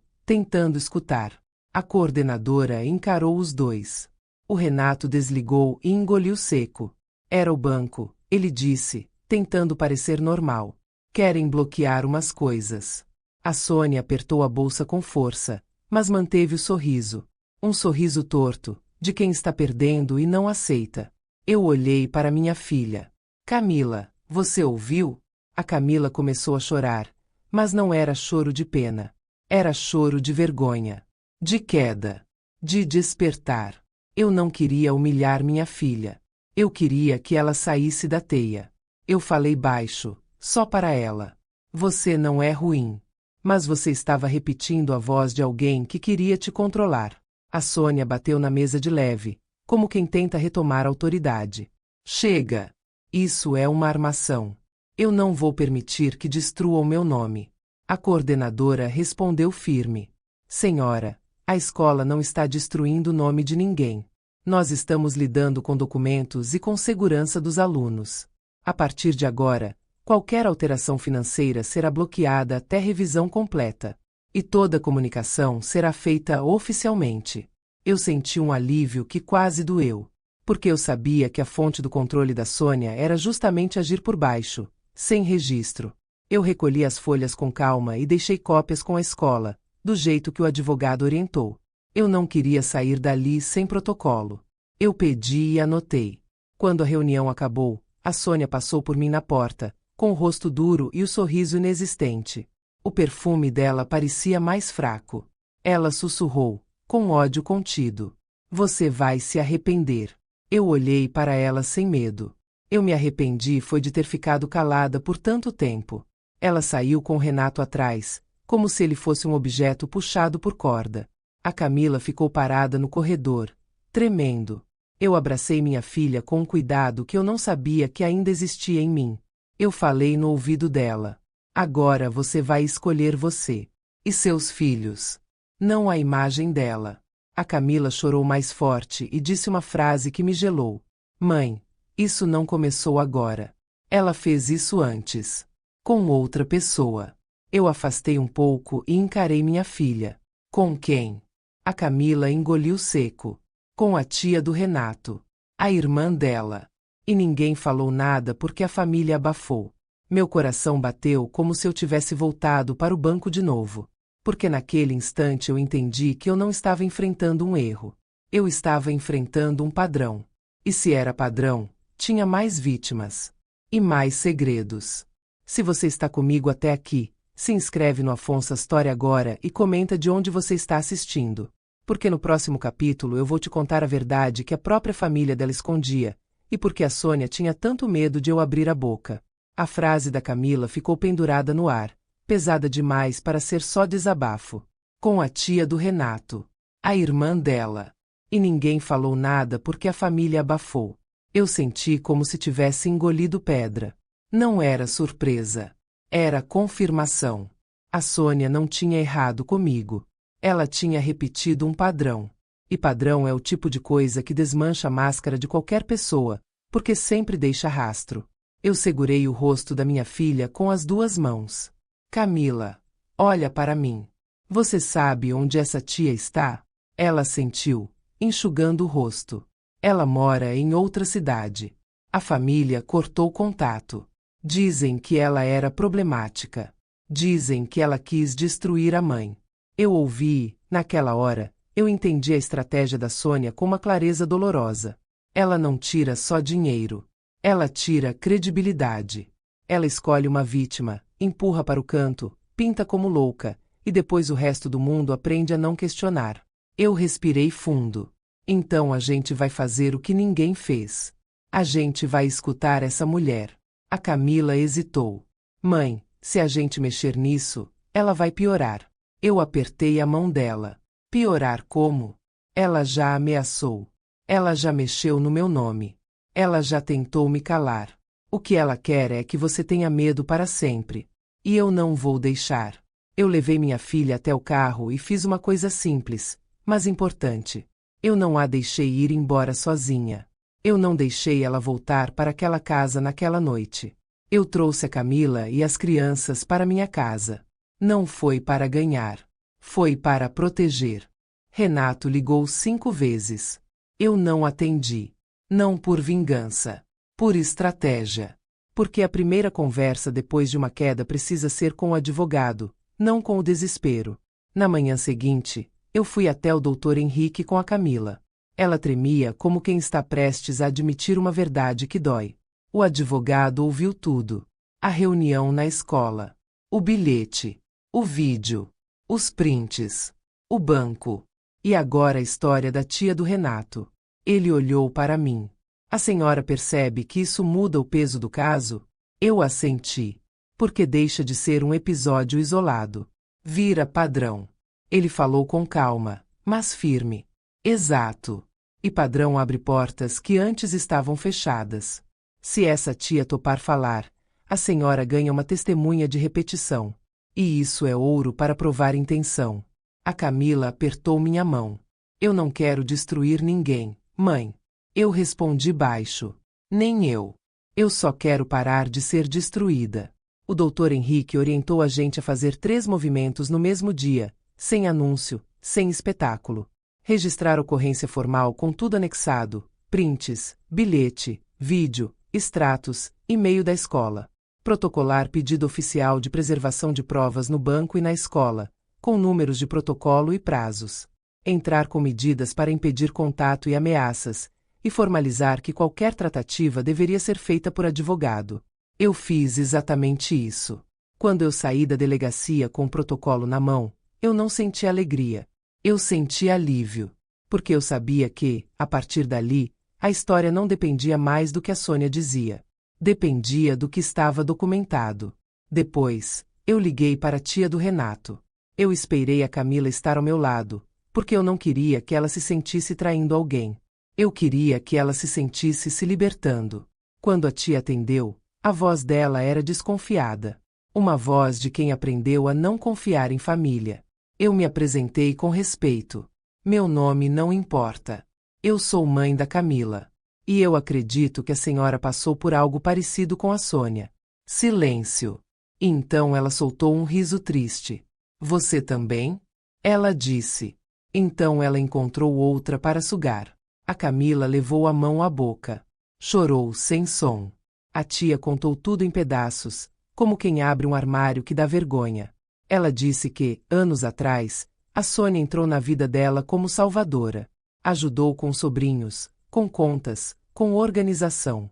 tentando escutar. A coordenadora encarou os dois. O Renato desligou e engoliu seco. Era o banco, ele disse, tentando parecer normal. Querem bloquear umas coisas. A Sônia apertou a bolsa com força, mas manteve o sorriso. Um sorriso torto, de quem está perdendo e não aceita. Eu olhei para minha filha. Camila, você ouviu? A Camila começou a chorar, mas não era choro de pena. Era choro de vergonha. De queda. De despertar. Eu não queria humilhar minha filha. Eu queria que ela saísse da teia. Eu falei baixo, só para ela. Você não é ruim. Mas você estava repetindo a voz de alguém que queria te controlar. A Sônia bateu na mesa de leve, como quem tenta retomar a autoridade. Chega! Isso é uma armação. Eu não vou permitir que destrua o meu nome. A coordenadora respondeu firme. Senhora, a escola não está destruindo o nome de ninguém. Nós estamos lidando com documentos e com segurança dos alunos. A partir de agora, qualquer alteração financeira será bloqueada até revisão completa. E toda comunicação será feita oficialmente. Eu senti um alívio que quase doeu. Porque eu sabia que a fonte do controle da Sônia era justamente agir por baixo, sem registro. Eu recolhi as folhas com calma e deixei cópias com a escola, do jeito que o advogado orientou. Eu não queria sair dali sem protocolo. Eu pedi e anotei. Quando a reunião acabou, a Sônia passou por mim na porta, com o rosto duro e o sorriso inexistente. O perfume dela parecia mais fraco. Ela sussurrou, com ódio contido. Você vai se arrepender. Eu olhei para ela sem medo. Eu me arrependi foi de ter ficado calada por tanto tempo. Ela saiu com Renato atrás, como se ele fosse um objeto puxado por corda. A Camila ficou parada no corredor, tremendo. Eu abracei minha filha com um cuidado que eu não sabia que ainda existia em mim. Eu falei no ouvido dela. Agora você vai escolher você. E seus filhos. Não a imagem dela. A Camila chorou mais forte e disse uma frase que me gelou. Mãe, isso não começou agora. Ela fez isso antes. Com outra pessoa. Eu afastei um pouco e encarei minha filha. Com quem? A Camila engoliu seco. Com a tia do Renato. A irmã dela. E ninguém falou nada porque a família abafou. Meu coração bateu como se eu tivesse voltado para o banco de novo. Porque naquele instante eu entendi que eu não estava enfrentando um erro. Eu estava enfrentando um padrão. E se era padrão, tinha mais vítimas. E mais segredos. Se você está comigo até aqui, se inscreve no Afonso Story agora e comenta de onde você está assistindo. Porque no próximo capítulo eu vou te contar a verdade que a própria família dela escondia, e porque a Sônia tinha tanto medo de eu abrir a boca. A frase da Camila ficou pendurada no ar, pesada demais para ser só desabafo. Com a tia do Renato. A irmã dela. E ninguém falou nada porque a família abafou. Eu senti como se tivesse engolido pedra. Não era surpresa. Era confirmação. A Sônia não tinha errado comigo. Ela tinha repetido um padrão. E padrão é o tipo de coisa que desmancha a máscara de qualquer pessoa, porque sempre deixa rastro. Eu segurei o rosto da minha filha com as duas mãos. Camila, olha para mim. Você sabe onde essa tia está? Ela assentiu, enxugando o rosto. Ela mora em outra cidade. A família cortou contato. Dizem que ela era problemática. Dizem que ela quis destruir a mãe. Eu ouvi, naquela hora, eu entendi a estratégia da Sônia com uma clareza dolorosa. Ela não tira só dinheiro. Ela tira credibilidade. Ela escolhe uma vítima, empurra para o canto, pinta como louca, e depois o resto do mundo aprende a não questionar. Eu respirei fundo. Então a gente vai fazer o que ninguém fez. A gente vai escutar essa mulher. A Camila hesitou. Mãe, se a gente mexer nisso, ela vai piorar. Eu apertei a mão dela. Piorar como? Ela já ameaçou. Ela já mexeu no meu nome. Ela já tentou me calar. O que ela quer é que você tenha medo para sempre. E eu não vou deixar. Eu levei minha filha até o carro e fiz uma coisa simples, mas importante. Eu não a deixei ir embora sozinha. Eu não deixei ela voltar para aquela casa naquela noite. Eu trouxe a Camila e as crianças para minha casa. Não foi para ganhar. Foi para proteger. Renato ligou 5 vezes. Eu não atendi. Não por vingança. Por estratégia. Porque a primeira conversa depois de uma queda precisa ser com o advogado, não com o desespero. Na manhã seguinte, eu fui até o Dr. Henrique com a Camila. Ela tremia como quem está prestes a admitir uma verdade que dói. O advogado ouviu tudo. A reunião na escola. O bilhete. O vídeo. Os prints. O banco. E agora a história da tia do Renato. Ele olhou para mim. A senhora percebe que isso muda o peso do caso? Eu assenti. Porque deixa de ser um episódio isolado. Vira padrão. Ele falou com calma, mas firme. Exato. E padrão abre portas que antes estavam fechadas. Se essa tia topar falar, a senhora ganha uma testemunha de repetição. E isso é ouro para provar intenção. A Camila apertou minha mão. Eu não quero destruir ninguém, mãe. Eu respondi baixo. Nem eu. Eu só quero parar de ser destruída. O Dr. Henrique orientou a gente a fazer 3 movimentos no mesmo dia, sem anúncio, sem espetáculo. Registrar ocorrência formal com tudo anexado, prints, bilhete, vídeo, extratos, e-mail da escola. Protocolar pedido oficial de preservação de provas no banco e na escola, com números de protocolo e prazos. Entrar com medidas para impedir contato e ameaças, e formalizar que qualquer tratativa deveria ser feita por advogado. Eu fiz exatamente isso. Quando eu saí da delegacia com o protocolo na mão, eu não senti alegria. Eu senti alívio. Porque eu sabia que, a partir dali, A história não dependia mais do que a Sônia dizia. Dependia do que estava documentado. Depois, eu liguei para a tia do Renato. Eu esperei a Camila estar ao meu lado, porque eu não queria que ela se sentisse traindo alguém. Eu queria que ela se sentisse se libertando. Quando a tia atendeu, a voz dela era desconfiada. Uma voz de quem aprendeu a não confiar em família. Eu me apresentei com respeito. Meu nome não importa. Eu sou mãe da Camila. E eu acredito que a senhora passou por algo parecido com a Sônia. Silêncio. E então ela soltou um riso triste. Você também? Ela disse. Então ela encontrou outra para sugar. A Camila levou a mão à boca. Chorou sem som. A tia contou tudo em pedaços, como quem abre um armário que dá vergonha. Ela disse que, anos atrás, a Sônia entrou na vida dela como salvadora. Ajudou com sobrinhos, com contas, com organização.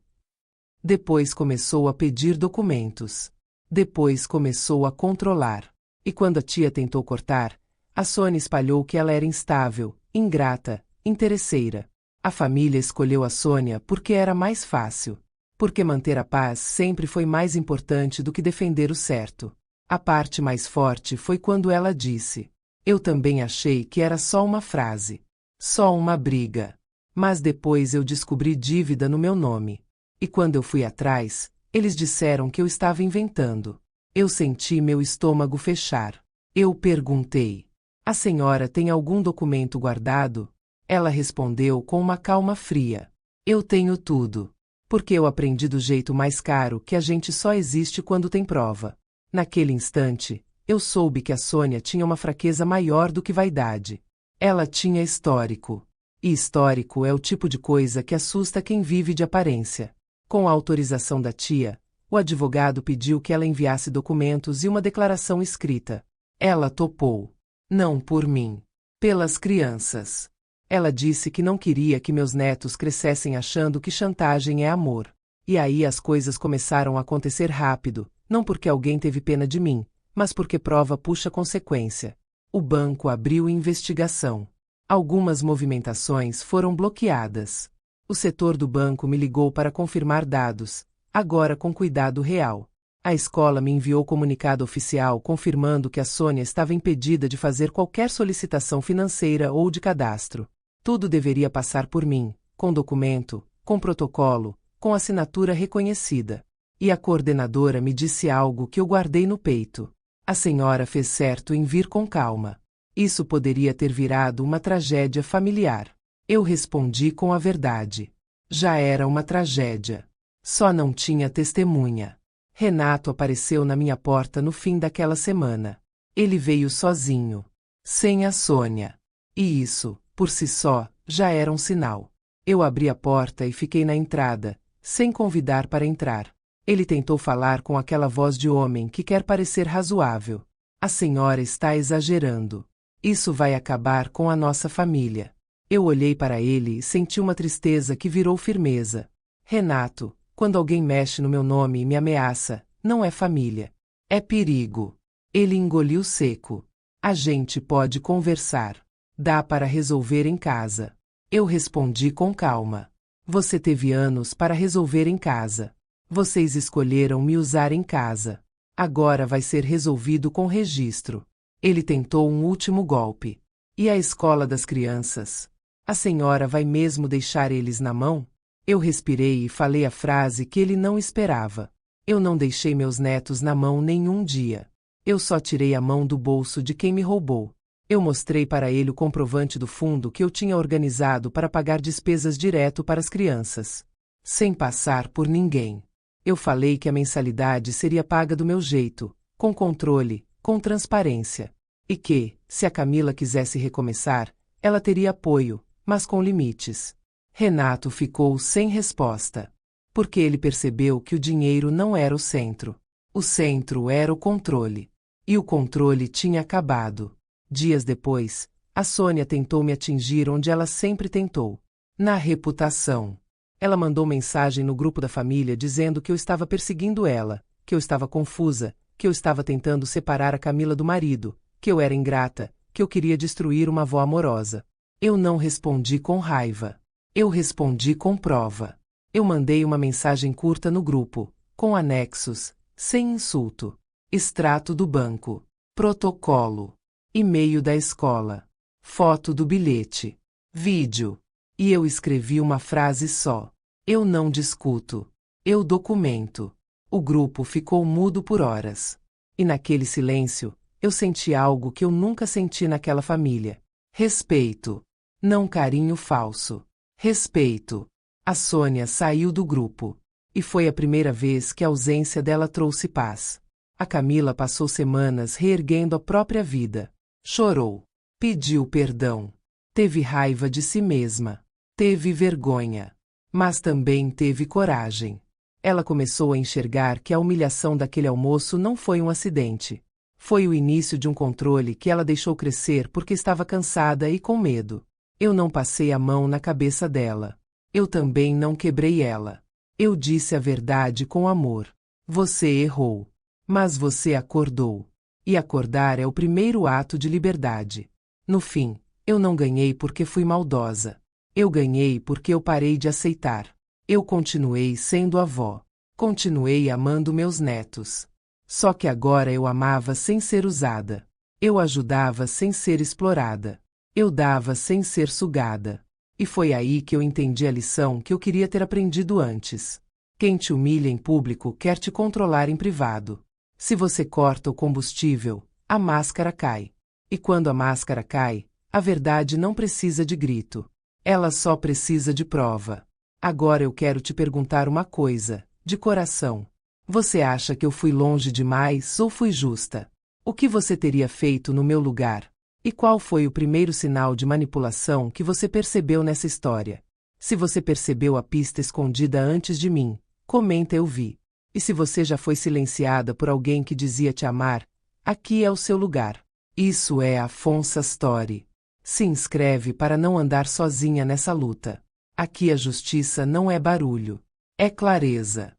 Depois começou a pedir documentos. Depois começou a controlar. E quando a tia tentou cortar, a Sônia espalhou que ela era instável, ingrata, interesseira. A família escolheu a Sônia porque era mais fácil. Porque manter a paz sempre foi mais importante do que defender o certo. A parte mais forte foi quando ela disse: eu também achei que era só uma frase. Só uma briga. Mas depois eu descobri dívida no meu nome. E quando eu fui atrás, eles disseram que eu estava inventando. Eu senti meu estômago fechar. Eu perguntei: a senhora tem algum documento guardado? Ela respondeu com uma calma fria: eu tenho tudo. Porque eu aprendi do jeito mais caro que a gente só existe quando tem prova. Naquele instante, eu soube que a Sônia tinha uma fraqueza maior do que vaidade. Ela tinha histórico. E histórico é o tipo de coisa que assusta quem vive de aparência. Com a autorização da tia, o advogado pediu que ela enviasse documentos e uma declaração escrita. Ela topou. Não por mim. Pelas crianças. Ela disse que não queria que meus netos crescessem achando que chantagem é amor. E aí as coisas começaram a acontecer rápido, não porque alguém teve pena de mim, mas porque prova puxa consequência. O banco abriu investigação. Algumas movimentações foram bloqueadas. O setor do banco me ligou para confirmar dados, agora com cuidado real. A escola me enviou comunicado oficial confirmando que a Sônia estava impedida de fazer qualquer solicitação financeira ou de cadastro. Tudo deveria passar por mim, com documento, com protocolo, com assinatura reconhecida. E a coordenadora me disse algo que eu guardei no peito. A senhora fez certo em vir com calma. Isso poderia ter virado uma tragédia familiar. Eu respondi com a verdade. Já era uma tragédia. Só não tinha testemunha. Renato apareceu na minha porta no fim daquela semana. Ele veio sozinho. Sem a Sônia. E isso, por si só, já era um sinal. Eu abri a porta e fiquei na entrada, sem convidar para entrar. Ele tentou falar com aquela voz de homem que quer parecer razoável. A senhora está exagerando. Isso vai acabar com a nossa família. Eu olhei para ele e senti uma tristeza que virou firmeza. Renato, quando alguém mexe no meu nome e me ameaça, não é família. É perigo. Ele engoliu seco. A gente pode conversar. Dá para resolver em casa. Eu respondi com calma. Você teve anos para resolver em casa. Vocês escolheram me usar em casa. Agora vai ser resolvido com registro. Ele tentou um último golpe. E a escola das crianças? A senhora vai mesmo deixar eles na mão? Eu respirei e falei a frase que ele não esperava. Eu não deixei meus netos na mão nenhum dia. Eu só tirei a mão do bolso de quem me roubou. Eu mostrei para ele o comprovante do fundo que eu tinha organizado para pagar despesas direto para as crianças. Sem passar por ninguém. Eu falei que a mensalidade seria paga do meu jeito, com controle, com transparência. E que, se a Camila quisesse recomeçar, ela teria apoio, mas com limites. Renato ficou sem resposta. Porque ele percebeu que o dinheiro não era o centro. O centro era o controle. E o controle tinha acabado. Dias depois, a Sônia tentou me atingir onde ela sempre tentou. Na reputação. Ela mandou mensagem no grupo da família dizendo que eu estava perseguindo ela, que eu estava confusa, que eu estava tentando separar a Camila do marido, que eu era ingrata, que eu queria destruir uma avó amorosa. Eu não respondi com raiva. Eu respondi com prova. Eu mandei uma mensagem curta no grupo, com anexos, sem insulto. Extrato do banco. Protocolo. E-mail da escola. Foto do bilhete. Vídeo. E eu escrevi uma frase só. Eu não discuto. Eu documento. O grupo ficou mudo por horas. E naquele silêncio, eu senti algo que eu nunca senti naquela família. Respeito. Não carinho falso. Respeito. A Sônia saiu do grupo. E foi a primeira vez que a ausência dela trouxe paz. A Camila passou semanas reerguendo a própria vida. Chorou. Pediu perdão. Teve raiva de si mesma. Teve vergonha. Mas também teve coragem. Ela começou a enxergar que a humilhação daquele almoço não foi um acidente. Foi o início de um controle que ela deixou crescer porque estava cansada e com medo. Eu não passei a mão na cabeça dela. Eu também não quebrei ela. Eu disse a verdade com amor. Você errou. Mas você acordou. E acordar é o primeiro ato de liberdade. No fim, eu não ganhei porque fui maldosa. Eu ganhei porque eu parei de aceitar. Eu continuei sendo avó. Continuei amando meus netos. Só que agora eu amava sem ser usada. Eu ajudava sem ser explorada. Eu dava sem ser sugada. E foi aí que eu entendi a lição que eu queria ter aprendido antes. Quem te humilha em público quer te controlar em privado. Se você corta o combustível, a máscara cai. E quando a máscara cai, a verdade não precisa de grito. Ela só precisa de prova. Agora eu quero te perguntar uma coisa, de coração. Você acha que eu fui longe demais ou fui justa? O que você teria feito no meu lugar? E qual foi o primeiro sinal de manipulação que você percebeu nessa história? Se você percebeu a pista escondida antes de mim, comenta eu vi. E se você já foi silenciada por alguém que dizia te amar, aqui é o seu lugar. Isso é a Afonso Story. Se inscreve para não andar sozinha nessa luta. Aqui a justiça não é barulho. É clareza.